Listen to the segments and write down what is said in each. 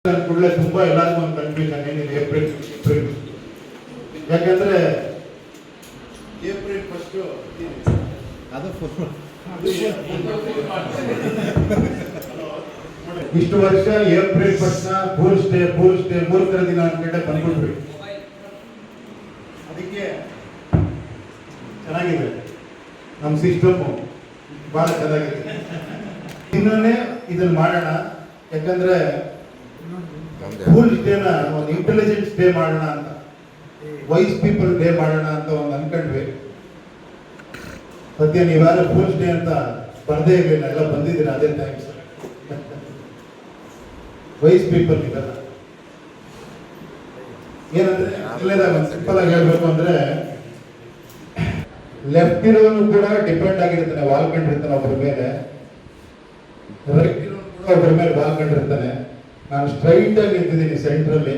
ಕೂಡಲೇ ತುಂಬಾ ಎಲ್ಲರಿಗೂ ಒಂದು ಕನ್ಫ್ಯೂಷನ್ ಏನಿದೆ ಏಪ್ರಿಲ್ ಯಾಕಂದ್ರೆ ಏಪ್ರಿಲ್ ಫಸ್ಟ್ ಇಷ್ಟು ವರ್ಷ ಏಪ್ರಿಲ್ ಫಸ್ಟ್ ಫೂಲ್ಸ್ ಡೇ ಮೂರ್ಖರ ದಿನ ಅಂತ ಬಂದ್ಬಿಟ್ರಿ. ಅದಕ್ಕೆ ಚೆನ್ನಾಗಿದೆ ನಮ್ಮ ಸಿಸ್ಟಮ್, ಬಹಳ ಚೆನ್ನಾಗಿದೆ. ಇನ್ನೊಂದೇ ಇದನ್ನ ಮಾಡೋಣ, ಯಾಕಂದ್ರೆ ಫೂಲ್ಸ್ ಡೇನ ಒಂದು ಇಂಟೆಲಿಜೆನ್ಸ್ ಡೇ ಮಾಡೋಣ ಅಂತ, ವೈಸ್ ಪೀಪಲ್ ಡೇ ಮಾಡೋಣ ಅಂತ ಒಂದು ಅನ್ಕೊಂಡ್ವಿ. ಸದ್ಯ ನೀವ್ಯಾರು ಫೂಲ್ಸ್ ಡೇ ಅಂತ ಬರ್ದೇ ಇರಲಿಲ್ಲ, ಎಲ್ಲ ಬಂದಿದ್ದೀರಾ, ಅದೇ ಥ್ಯಾಂಕ್ಸ್. ವೈಸ್ ಪೀಪಲ್ ಇದಲ್ಲ ಏನಂದ್ರೆ ಒಳ್ಳೆದಾಗ ಒಂದು ಸಿಂಪಲ್ ಆಗಿ ಹೇಳ್ಬೇಕು ಅಂದ್ರೆ, ಲೆಫ್ಟ್ ಇರೋನು ಕೂಡ ಡಿಪೆಂಡ್ ಆಗಿರ್ತಾನೆ, ವಾಲ್ಕೊಂಡಿರ್ತಾನೆ ಒಬ್ಬರ ಮೇಲೆ, ರೈಟ್ ಇರೋನು ಕೂಡ ಒಬ್ಬರ ಮೇಲೆ ವಾಲ್ಕೊಂಡಿರ್ತಾನೆ. ನಾನು ಸ್ಟ್ರೈಟ್ ಆಗಿ ನಿಂತಿದ್ದೀನಿ ಸೆಂಟ್ರಲ್ಲಿ,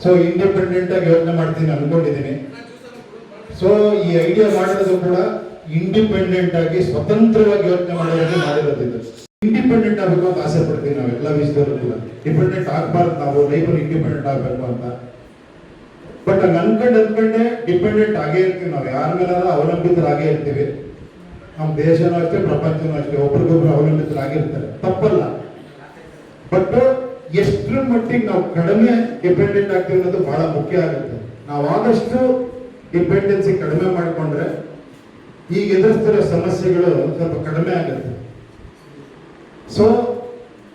ಸೊ ಇಂಡಿಪೆಂಡೆಂಟ್ ಆಗಿ ಯೋಚನೆ ಮಾಡ್ತೀನಿ ಅನ್ಕೊಂಡಿದ್ದೀನಿ. ಸೊ ಈ ಐಡಿಯಾ ಮಾಡಿರೋದು ಕೂಡ ಇಂಡಿಪೆಂಡೆಂಟ್ ಆಗಿ ಸ್ವತಂತ್ರವಾಗಿ ಯೋಚನೆ ಮಾಡೋದಕ್ಕೆ ಮಾಡಿರೋದಿದ್ದು. ಇಂಡಿಪೆಂಡೆಂಟ್ ಆಗಬೇಕು ಅಂತ ಆಸೆ ಪಡ್ತೀವಿ ನಾವು ಎಲ್ಲ ವಿಷಯದಲ್ಲೂ ಕೂಡ. ಡಿಪೆಂಡೆಂಟ್ ಆಗಬಾರ್ದು, ನಾವು ಲೈಫಲ್ಲಿ ಇಂಡಿಪೆಂಡೆಂಟ್ ಆಗಬೇಕು ಅಂತ. ಬಟ್ ಹಂಗೆ ಅನ್ಕೊಂಡೆ ಡಿಪೆಂಡೆಂಟ್ ಆಗೇ ಇರ್ತೀವಿ ನಾವು, ಯಾರ ಮೇಲಾದ್ರೂ ಅವಲಂಬಿತರಾಗೇ ಇರ್ತೀವಿ. ನಮ್ಮ ದೇಶನೂ ಅಷ್ಟೇ, ಪ್ರಪಂಚನೂ ಅಷ್ಟೇ, ಒಬ್ರಿಗೊಬ್ರು ಅವಲಂಬಿತರಾಗಿರ್ತಾರೆ, ತಪ್ಪಲ್ಲ. ಬಟ್ ಎಷ್ಟರ ಮಟ್ಟಿಗೆ ನಾವು ಕಡಿಮೆ ಡಿಪೆಂಡೆಂಟ್ ಆಗ್ತೀವಿ ಅನ್ನೋದು ಬಹಳ ಮುಖ್ಯ ಆಗುತ್ತೆ. ನಾವು ಆದಷ್ಟು ಡಿಪೆಂಡೆನ್ಸಿ ಕಡಿಮೆ ಮಾಡಿಕೊಂಡ್ರೆ ಈಗ ಎದುರಿಸ್ತಿರೋ ಸಮಸ್ಯೆಗಳು ಸ್ವಲ್ಪ ಕಡಿಮೆ ಆಗುತ್ತೆ. ಸೊ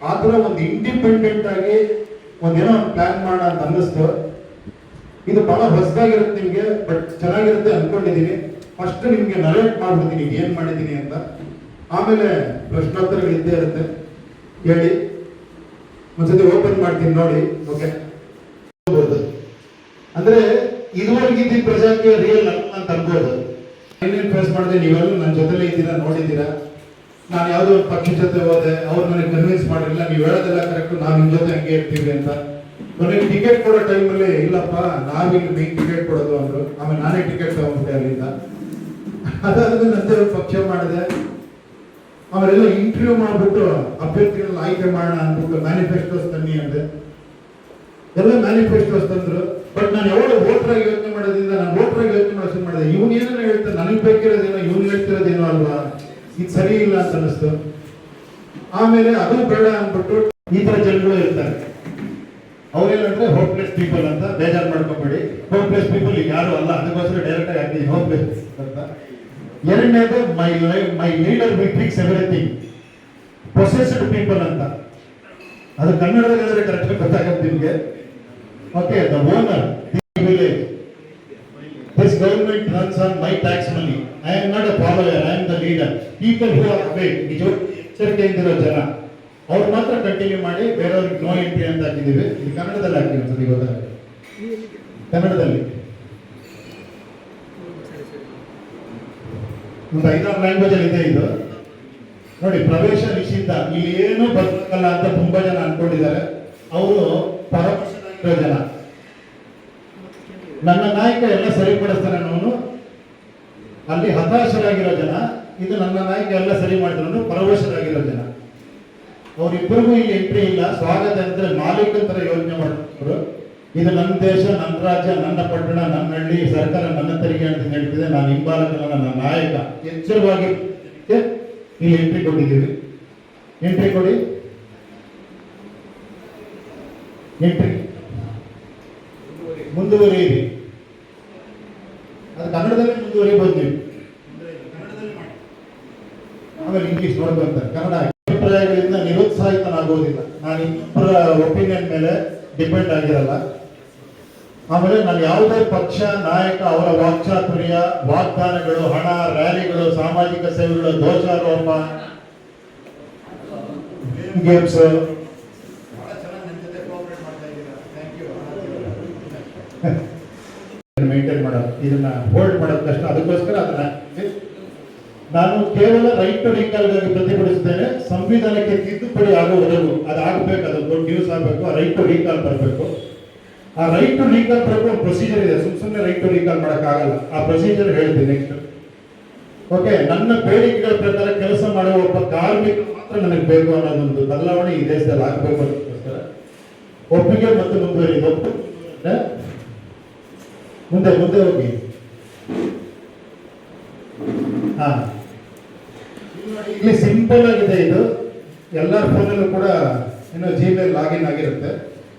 ಆ ಥರ ಒಂದು ಇಂಡಿಪೆಂಡೆಂಟ್ ಆಗಿ ಒಂದೇನೋ ಒಂದು ಪ್ಲಾನ್ ಮಾಡೋಣ ಅಂತ ಅನ್ನಿಸ್ತು. ಇದು ಬಹಳ ಹೊಸದಾಗಿರುತ್ತೆ ನಿಮಗೆ, ಬಟ್ ಚೆನ್ನಾಗಿರುತ್ತೆ ಅನ್ಕೊಂಡಿದ್ದೀನಿ. ಫಸ್ಟ್ ನಿಮ್ಗೆ ನರೇಟ್ ಮಾಡ್ಬಿಡ್ತೀನಿ ಏನ್ ಮಾಡಿದ್ದೀನಿ ಅಂತ, ಆಮೇಲೆ ಪ್ರಶ್ನೋತ್ತರಗಳು ಇದ್ದೇ ಇರುತ್ತೆ, ಹೇಳಿ. ಒಂದ್ಸತಿ ಓಪನ್ ಮಾಡ್ತೀನಿ ನೋಡಿ. ಓಕೆ, ಅಂದ್ರೆ ಇದುವರೆಗಿದ್ದ ಪ್ರಜಾಕೀಯ ರಿಯಲ್ ಅಂತ ಅನ್ಬೋದು. ಏನೇನು ಫೇಸ್ ಮಾಡಿದೆ ನೀವೆಲ್ಲೂ ನನ್ನ ಜೊತೆಲೇ ಇದ್ದೀರಾ, ನೋಡಿದ್ದೀರಾ. ನಾನು ಯಾವುದೋ ಒಂದು ಪಕ್ಷ ಜೊತೆ ಹೋದೆ, ಅವ್ರು ನನಗೆ ಕನ್ವಿನ್ಸ್ ಮಾಡಿರಲಿಲ್ಲ, ನೀವು ಹೇಳೋದೆಲ್ಲ ಕರೆಕ್ಟ್, ನಾವು ನಿಮ್ಮ ಜೊತೆ ಹಂಗೆ ಇರ್ತೀವಿ ಅಂತ. ಕೊನೆಗೆ ಟಿಕೆಟ್ ಕೊಡೋ ಟೈಮಲ್ಲಿ ಇಲ್ಲಪ್ಪ ನಾವಿಲ್ಲಿ ಮೇನ್ ಟಿಕೆಟ್ ಕೊಡೋದು ಅಂದ್ರು. ಆಮೇಲೆ ನಾನೇ ಟಿಕೆಟ್ ತಗೊಂಡ್ಬಿಟ್ಟೆ ಅಲ್ಲಿಂದ. ಅದಾದ್ಮೇಲೆ ನಂತರ ಪಕ್ಷ ಮಾಡಿದೆ. ಅವರೆಲ್ಲ ಇಂಟರ್ವ್ಯೂ ಮಾಡ್ಬಿಟ್ಟು ಅಭ್ಯರ್ಥಿಗಳನ್ನ ಆಯ್ಕೆ ಮಾಡೋಣ ಅಂದ್ಬಿಟ್ಟು ಮ್ಯಾನಿಫೆಸ್ಟೋಸ್ ತನ್ನಿ ಅಂದೆ. ಎಲ್ಲ ಮ್ಯಾನಿಫೆಸ್ಟೋಸ್ ತಂದ್ರು. ಬಟ್ ನಾನು ಯಾವಾಗ ವೋಟರ್ ಆಗಿ ಯೋಚನೆ ಮಾಡೋದ್ರಿಂದ ನಾನು ವೋಟರ್ ಆಗಿ ಯೋಚನೆ ಮಾಡೋದು ಮಾಡಿದೆ, ಇವನ್ ಏನಾರ ಹೇಳ್ತಾರೆ, ನನಗೆ ಬೇಕಿರೋದೇನೋ ಇವನ್ ಹೇಳ್ತಿರೋದೇನೋ ಅಲ್ವಾ, ಇದು ಸರಿ ಇಲ್ಲ ಅಂತ ಅನಿಸ್ತು. ಆಮೇಲೆ ಅದು ಬೇಡ ಅಂದ್ಬಿಟ್ಟು ಈ ತರ ಜನಗಳು ಇರ್ತಾರೆ, ಅವ್ರೇನಂದ್ರೆ ಹೋಪ್ಲೆಸ್ ಪೀಪಲ್ ಅಂತ. ಬೇಜಾರು ಮಾಡ್ಕೊಬೇಡಿ, ಹೋಪ್ಲೆಸ್ ಪೀಪಲ್ ಈಗ ಯಾರು ಅಲ್ಲ, ಅದಕ್ಕೋಸ್ಕರ ಡೈರೆಕ್ಟ್ ಆಗಿ ಹಾಕ್ತೀನಿ ಹೋಪ್ಲೆಸ್ ಅಂತ. ಎರಡನೇದು my leader will fix everything, possessed people ಅಂತ. ಅದು ಕನ್ನಡದಲ್ಲಿ ಕರೆಕ್ಟ್ ಗೊತ್ತಾಗುತ್ತೆ ನಿಮಗೆ. Okay, the owner the village, this government runs on my tax money, I am not a follower, I am the leader. People who are awake, ನಿಜ ಎಚ್ಚರಿಕೆಯಿಂದಿರೋ ಜನ, ಅವ್ರು ಮಾತ್ರ ಕಂಟಿನ್ಯೂ ಮಾಡಿ, ಬೇರೆಯವ್ರಿಗೆ ನೋ ಎಂಟ್ರಿ ಅಂತ ಹಾಕಿದ್ದೀವಿ. ಇದು ಕನ್ನಡದಲ್ಲಿ ಹಾಕ್ತೀವಿ ಅನ್ಸುತ್ತೆ, ಗೊತ್ತಾಗುತ್ತೆ ಕನ್ನಡದಲ್ಲಿ. ಒಂದು 5-6 ಲ್ಯಾಂಗ್ವೇಜ್ ಅಲ್ಲಿ ಇದೆ ಇದು ನೋಡಿ. ಪ್ರವೇಶ ನಿಷಿದ್ಧ, ಇಲ್ಲಿ ಏನು ಬದುಕಲ್ಲ ಅಂತ ತುಂಬಾ ಜನ ಅನ್ಕೊಂಡಿದ್ದಾರೆ. ಅವರು ಪರವಶರಾಗಿರೋ ಜನ. ನನ್ನ ನಾಯಕ ಎಲ್ಲ ಸರಿಪಡಿಸ್ತಾನೆ ಅನ್ನೋನು ಅಲ್ಲಿ ಹತಾಶರಾಗಿರೋ ಜನ, ಇದು ನನ್ನ ನಾಯಕ ಎಲ್ಲ ಸರಿ ಮಾಡಿದ್ರು ಪರವಶರಾಗಿರೋ ಜನ. ಅವರಿಬ್ಬರಿಗೂ ಇಲ್ಲಿ ಎಂಟ್ರಿ ಇಲ್ಲ. ಸ್ವಾಗತ ಅಂದ್ರೆ ಮಾಲೀಕಂತರ ಯೋಚನೆ ಮಾಡ್ತಾರೆ. ಇದು ನನ್ನ ದೇಶ, ನನ್ನ ರಾಜ್ಯ, ನನ್ನ ಪಟ್ಟಣ, ನನ್ನ ಹಳ್ಳಿ, ಸರ್ಕಾರ ನನ್ನ ತೆರಿಗೆ ಅಂತ ಹೇಳ್ತಿದೆ. ನಾನು ಹಿಂಬಾಲಕನ, ನನ್ನ ನಾಯಕ, ಎಚ್ಚರವಾಗಿ ಇಲ್ಲಿ ಎಂಟ್ರಿ ಕೊಟ್ಟಿದ್ದೀವಿ. ಎಂಟ್ರಿ ಕೊಡಿ, ಎಂಟ್ರಿ ಮುಂದುವರಿಯಿರಿ. ಅದು ಕನ್ನಡದಲ್ಲೇ ಮುಂದುವರಿಬಹುದು ನೀವು, ಆಮೇಲೆ ಇಂಗ್ಲಿಷ್ ನೋಡ್ಕೊಂತಾರೆ. ಕನ್ನಡ ಅಭಿಪ್ರಾಯಗಳಿಂದ ನಿರುತ್ಸಾಹಿತನಾಗೋದಿಲ್ಲ. ನಾನು ಇನ್ನೊಬ್ಬರ ಒಪಿನಿಯನ್ ಮೇಲೆ ಡಿಪೆಂಡ್ ಆಗಿರಲ್ಲ. ಆಮೇಲೆ ನಾನು ಯಾವುದೇ ಪಕ್ಷ ನಾಯಕ ಅವರ ವಾಕ್ಚಾತುರ್ಯ, ವಾಗ್ದಾನಗಳು, ಹಣ, ರ್ಯಾಲಿಗಳು, ಸಾಮಾಜಿಕ ಸೇವೆಗಳು, ದೋಷಾರೋಪ, ಗೇಮ್ಸ್ ಮೇಂಟೈನ್ ಮಾಡೋದು, ಇದನ್ನ ಹೋಲ್ಡ್ ಮಾಡೋದು ಕಷ್ಟ. ಅದಕ್ಕೋಸ್ಕರ ಅದನ್ನ ನಾನು ಕೇವಲ ರೈಟ್ ಟು ರೀಕಾಲ್ಗಾಗಿ ಪ್ರತಿಭಟಿಸುತ್ತೇನೆ. ಸಂವಿಧಾನಕ್ಕೆ ತಿದ್ದುಪಡಿ ಆಗುವವರೆಗೂ ಅದಾಗಬೇಕು, ಅದು ದೊಡ್ಡ ನ್ಯೂಸ್ ಆಗಬೇಕು. ಆ ರೈಟ್ ಟು ರೀಕಾಲ್ ಬರಬೇಕು. ಆ ರೈಟ್ ಟು ರೀಕಾಲ್ ಬರಬೇಕು ಪ್ರೊಸೀಜರ್ ಇದೆ, ಸುಮ್ಮನೆ ರೈಟ್ ಟು ರೀಕಾಲ್ ಮಾಡೋಕ್ಕಾಗಲ್ಲ. ಆ ಪ್ರೊಸೀಜರ್ ಹೇಳ್ತೀನಿ ನೆಕ್ಸ್ಟ್. ಓಕೆ, ನನ್ನ ಬೇಡಿಕೆಗಳ ಪ್ರಕಾರ ಕೆಲಸ ಮಾಡುವ ಒಬ್ಬ ಕಾರ್ಮಿಕ ಮಾತ್ರ ನನಗೆ ಬೇಕು ಅನ್ನೋದೊಂದು ಬದಲಾವಣೆ ಈ ದೇಶದಲ್ಲಿ ಆಗಬೇಕು ಅನ್ನೋದಕ್ಕೋಸ್ಕರ ಒಪ್ಪಿಗೆ ಮತ್ತು ಮುಂದುವರಿದು ಮುಂದೆ ಮುಂದೆ ಹೋಗಿ. ಹಾ, ಇಲ್ಲಿ ಸಿಂಪಲ್ ಆಗಿದೆ. ಇದು ಎಲ್ಲರ ಫೋನಲ್ಲೂ ಕೂಡ ಏನೋ ಜಿಮೇಲ್ ಲಾಗಿನ್ ಆಗಿರುತ್ತೆ.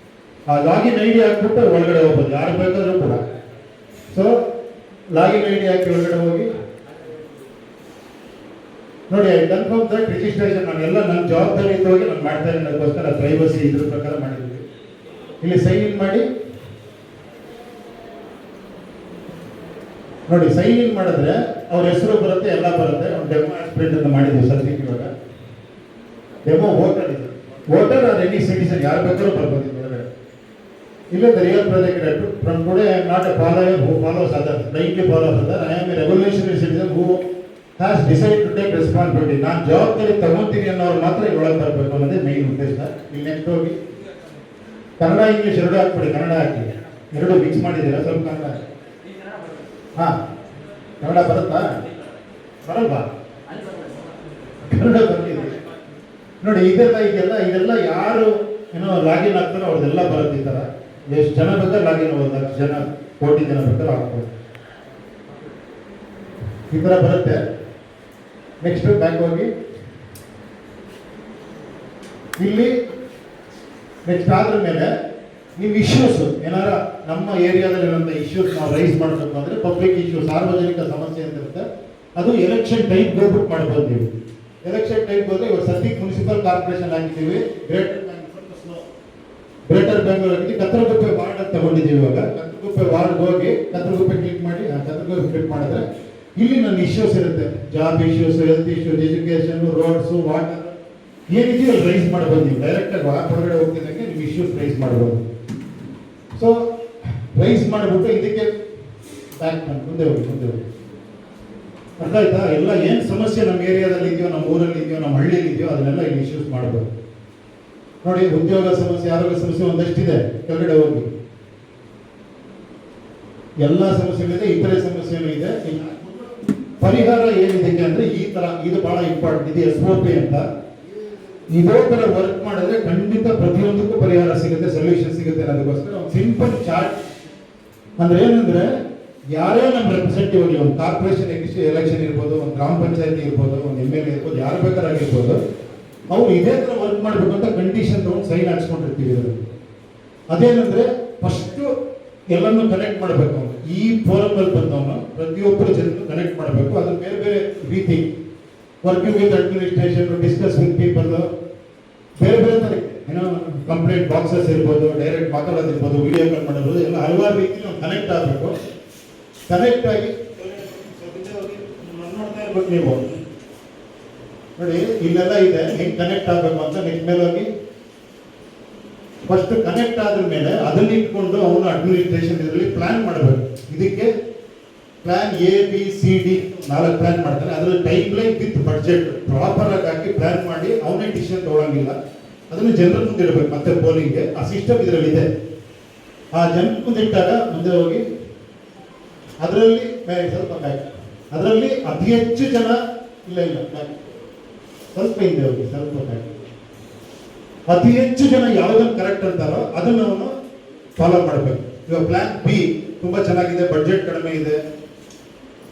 ಆ ಲಾಗಿನ್ ಐ ಡಿ ಹಾಕ್ಬಿಟ್ಟು ಒಳಗಡೆ ಹೋಗ್ಬೋದು, ಯಾರು ಬೇಕಾದ್ರೂ ಕೂಡ. ಸೊ ಲಾಗಿನ್ ಐ ಡಿ ಹಾಕಿ ಒಳಗಡೆ ಹೋಗಿ ನೋಡಿ. ಐ ಕನ್ಫರ್ಮ್ ದಟ್ ರಿಜಿಸ್ಟ್ರೇಷನ್ ನಾನೆಲ್ಲ ನನ್ನ ಜವಾಬ್ದಾರಿ ಹೋಗಿ ನಾನು ಮಾಡ್ತಾ ಇದ್ದೀನಿ. ಅದಕ್ಕೋಸ್ಕರ ಪ್ರೈವಸಿ ಇದ್ರ ಪ್ರಕಾರ ಮಾಡಿದ್ವಿ. ಇಲ್ಲಿ ಸೈನ್ ಇನ್ ಮಾಡಿ ನೋಡಿ. ಸೈನ್ ಇನ್ ಮಾಡಿದ್ರೆ ಅವ್ರ ಹೆಸರು ಬರುತ್ತೆ, ಎಲ್ಲ ಬರುತ್ತೆ. ಒಂದು ಡೆಮೋ ಆಸ್ಪಿರೆಂಟ್ ಅಂತ ಮಾಡಿದ್ವಿ ಸದ್ಯಕ್ಕೆ. ಇವಾಗ ಡೆಮೋ ವೋಟರ್ ಇದೆ. ವೋಟರ್ ಆರ್ ಎನಿ ಸಿಟಿಸನ್, ಯಾರು ಬೇಕಾದ್ರೂ ಬರ್ಬೋದು ಒಳಗಡೆ. ಇಲ್ಲ the real project from today I am not a follower who follows others, blindly follows other. I am a revolutionary citizen who has decide to take responsibility. ನಾನು ಜವಾಬ್ದಾರಿ ತಗೊಂತೀನಿ ಅನ್ನೋರು ಮಾತ್ರ ಒಳಗೆ ಬರಬೇಕು ಅನ್ನೋದೇ ಮೈನ್ ಉದ್ದೇಶ. ಇಲ್ಲಿ ನೆಕ್ಸ್ಟ್ ಹೋಗಿ ಕನ್ನಡ ಇಂಗ್ಲೀಷ್ ಎರಡು ಹಾಕ್ಬಿಡಿ. ಕನ್ನಡ ಹಾಕಿ, ಎರಡು ಮಿಕ್ಸ್ ಮಾಡಿದ್ದೀರಾ ಸ್ವಲ್ಪ ಕನ್ನಡ. ಹಾಂ, ಕನ್ನಡ ಬರುತ್ತಾ? ಬರಲ್ವಾ? ಕನ್ನಡ ಬಂದಿದೆ ನೋಡಿ. ಇದೆಲ್ಲ ಯಾರು ಏನೋ ಲಾಗಿನ್ ಆಗ್ತಾರೋ ಅವ್ರದ್ದೆಲ್ಲ ಬರುತ್ತೆ. ಈ ಥರ ಎಷ್ಟು ಜನ ಬೇಕಾದ್ರೆ ಲಾಗಿನ್ ಆಗೋದು, 1,00,000 ಜನ, ಕೋಟಿ ಜನ ಬೇಕಾದ್ರೆ ಹಾಕ್ಬೋದು. ಈ ಥರ ಬರುತ್ತೆ. ನೆಕ್ಸ್ಟ್ ಬ್ಯಾಕ್ ಹೋಗಿ ಇಲ್ಲಿ ನೆಕ್ಸ್ಟ್ ಆದ್ರ ಮೇಲೆ ನೀವು ಇಶ್ಯೂಸ್ ಏನಾರ ನಮ್ಮ ಏರಿಯಾದಲ್ಲಿ ಇರುವಂಥ ಇಶ್ಯೂಸ್ ನಾವು ರೈಸ್ ಮಾಡಬೇಕು ಅಂದರೆ ಪಬ್ಲಿಕ್ ಇಶ್ಯೂ, ಸಾರ್ವಜನಿಕ ಸಮಸ್ಯೆ ಅಂತ ಇರುತ್ತೆ. ಅದು ಎಲೆಕ್ಷನ್ ಟೈಪ್ ಹೋಗ್ಬಿಟ್ಟು ಮಾಡ್ಬೋದು ನೀವು. ಎಲೆಕ್ಷನ್ ಟೈಪ್ ಹೋದ್ರೆ ಇವಾಗ ಸದ್ಯಕ್ಕೆ ಮುನ್ಸಿಪಲ್ ಕಾರ್ಪೊರೇಷನ್ ಹಾಕಿದ್ದೀವಿ, ಗ್ರೇಟರ್ ಬೆಂಗಳೂರು ಹಾಕಿದ್ದೀವಿ. ಕತ್ರಗುಪ್ಪೆ ವಾರ್ಡ್ ಅಂತ ತಗೊಂಡಿದ್ದೀವಿ. ಇವಾಗ ಕತ್ರಗುಪ್ಪೆ ವಾರ್ಡ್ ಹೋಗಿ ಕತ್ರಗುಪ್ಪೆ ಕ್ಲಿಕ್ ಮಾಡಿ, ಕತ್ರಗುಪ್ಪೆ ಕ್ಲಿಕ್ ಮಾಡಿದ್ರೆ ಇಲ್ಲಿ ನನ್ನ ಇಶ್ಯೂಸ್ ಇರುತ್ತೆ. Job issues, health issues, education, roads, water ಏನಿದೆಯೋ ಅಲ್ಲಿ ರೈಸ್ ಮಾಡ್ಬೋದು. ನೀವು ಡೈರೆಕ್ಟಾಗಿ ಹೊರಗಡೆ ಹೋಗ್ತಿದ್ದಂಗೆ ನೀವು ಇಶ್ಯೂಸ್ ರೈಸ್ ಮಾಡ್ಬೋದು. ಸೊ ರೈಸ್ ಮಾಡಿಬಿಟ್ಟು ಇದಕ್ಕೆ ಬ್ಯಾಕ್ ಮಾಡಿ ಮುಂದೆ ಹೋಗಿ. ಅರ್ಥ ಆಯ್ತಾ? ಎಲ್ಲ ಏನು ಸಮಸ್ಯೆ ನಮ್ಮ ಏರಿಯಾದಲ್ಲಿ ಇದೆಯೋ, ನಮ್ಮ ಊರಲ್ಲಿ ಇದೆಯೋ, ನಮ್ಮ ಹಳ್ಳಿಯಲ್ಲಿ ಇದೆಯೋ ಅದನ್ನೆಲ್ಲ ಇಲ್ಲಿ ಇಶ್ಯೂಸ್ ಮಾಡ್ಬೋದು. ನೋಡಿ, ಉದ್ಯೋಗ ಸಮಸ್ಯೆ, ಆರೋಗ್ಯ ಸಮಸ್ಯೆ ಒಂದಷ್ಟಿದೆ. ಕೆಳಗಡೆ ಹೋಗಿ ಎಲ್ಲ ಸಮಸ್ಯೆಗಳಿದೆ, ಇತರೆ ಸಮಸ್ಯೆನೂ ಇದೆ. ಪರಿಹಾರ ಏನಿದೆ ಅಂದ್ರೆ ಈ ತರ, ಇದು ಬಹಳ ಇಂಪಾರ್ಟೆಂಟ್. ಇದು SOP ಅಂತ. ಇದೇ ತರ ವರ್ಕ್ ಮಾಡಿದ್ರೆ ಖಂಡಿತ ಪ್ರತಿಯೊಂದಕ್ಕೂ ಪರಿಹಾರ ಸಿಗುತ್ತೆ, ಸೊಲ್ಯೂಷನ್ ಸಿಗುತ್ತೆ. ಅದಕ್ಕೋಸ್ಕರ ಒಂದು ಸಿಂಪಲ್ ಚಾರ್ಟ್ ಅಂದ್ರೆ ಏನಂದ್ರೆ, ಯಾರೇ ನಮ್ಮ ರೆಪ್ರೆಸೆಂಟೇಟಿವ್ ಆಗಲಿ, ಒಂದು ಕಾರ್ಪೊರೇಷನ್ ಎಲೆಕ್ಷನ್ ಇರ್ಬೋದು, ಒಂದು ಗ್ರಾಮ ಪಂಚಾಯತಿ ಇರ್ಬೋದು, ಒಂದು MLA ಇರ್ಬೋದು, ಯಾರು ಬೇಕಾರಾಗಿರ್ಬೋದು, ಅವ್ರು ಇದೇ ತರ ವರ್ಕ್ ಮಾಡಬೇಕು ಅಂತ ಕಂಡೀಷನ್ ತಗೊಂಡು ಸೈನ್ ಹಾಕ್ಸ್ಕೊಂಡಿರ್ತೀವಿ. ಅದೇನಂದ್ರೆ ಫಸ್ಟ್ ಎಲ್ಲನ್ನು ಕನೆಕ್ಟ್ ಮಾಡಬೇಕು. ಈ ಫೋರಮ್ ಅಲ್ಲಿ ಬಂದವನು ಪ್ರತಿಯೊಬ್ಬರು ಜನರು ಕನೆಕ್ಟ್ ಮಾಡಬೇಕು. ಅದು ಬೇರೆ ಬೇರೆ ರೀತಿ working with administration, discuss with people, ಬೇರೆ ಬೇರೆ ತರ ಏನೋ ಕಂಪ್ಲೇಂಟ್ ಬಾಕ್ಸಸ್ ಇರ್ಬೋದು, ಡೈರೆಕ್ಟ್ ಮಾತಾಡೋದಿರ್ಬೋದು, ವಿಡಿಯೋ ಕಾಲ್ ಮಾಡೋದು, ಎಲ್ಲ ಹಲವಾರು ರೀತಿ ನಾವು ಕನೆಕ್ಟ್ ಆಗಬೇಕು. ಕನೆಕ್ಟ್ ಆಗಿ ನೋಡ್ತಾ ಇರ್ಬೇಕು ನೀವು. ನೋಡಿ, ಇಲ್ಲೆಲ್ಲ ಇದೆ ಹೆಂಗ್ ಕನೆಕ್ಟ್ ಆಗಬೇಕು ಅಂತ. ನೆಕ್ಸ್ಟ್ ಮೇಲೆ ಹೋಗಿ ಫಸ್ಟ್ ಕನೆಕ್ಟ್ ಆದ್ರ ಮೇಲೆ ಅದನ್ನ ಇಟ್ಕೊಂಡು ಅವನು ಅಡ್ಮಿನಿಸ್ಟ್ರೇಷನ್ ಇದರಲ್ಲಿ ಪ್ಲಾನ್ ಮಾಡಬೇಕು. ಇದಕ್ಕೆ ಪ್ಲಾನ್ ABCD 4 ಪ್ಲಾನ್ ಮಾಡ್ತಾನೆ. ಅದ್ರಲ್ಲಿ time line with budget proper ಆಗಿ ಹಾಕಿ ಪ್ಲಾನ್ ಮಾಡಿ ಅವನೇ ಡಿಸಿಷನ್ ತಗೊಳಂಗಿಲ್ಲ. ಅದನ್ನು ಜನರ ಮುಂದೆ ಇಡಬೇಕು. ಮತ್ತೆ ಪೋಲಿಂಗ್ಗೆ ಆ ಸಿಸ್ಟಮ್ ಇದರಲ್ಲಿ ಇದೆ. ಆ ಜನರ ಮುಂದೆ ಇಟ್ಟಾಗ ಮುಂದೆ ಹೋಗಿ ಅದರಲ್ಲಿ ಸ್ವಲ್ಪ ಬ್ಯಾಕ್, ಅದರಲ್ಲಿ ಅತಿ ಹೆಚ್ಚು ಜನ ಇಲ್ಲ ಬ್ಯಾಕ್, ಸ್ವಲ್ಪ ಹಿಂದೆ ಹೋಗಿ, ಸ್ವಲ್ಪ ಬ್ಯಾಕ್. ಅತಿ ಹೆಚ್ಚು ಜನ ಯಾವುದನ್ನು ಕರೆಕ್ಟ್ ಅಂತಾರೋ ಅದನ್ನು ಅವನು ಫಾಲೋ ಮಾಡಬೇಕು. ಇವಾಗ ಪ್ಲಾನ್ B ತುಂಬಾ ಚೆನ್ನಾಗಿದೆ, ಬಡ್ಜೆಟ್ ಕಡಿಮೆ ಇದೆ,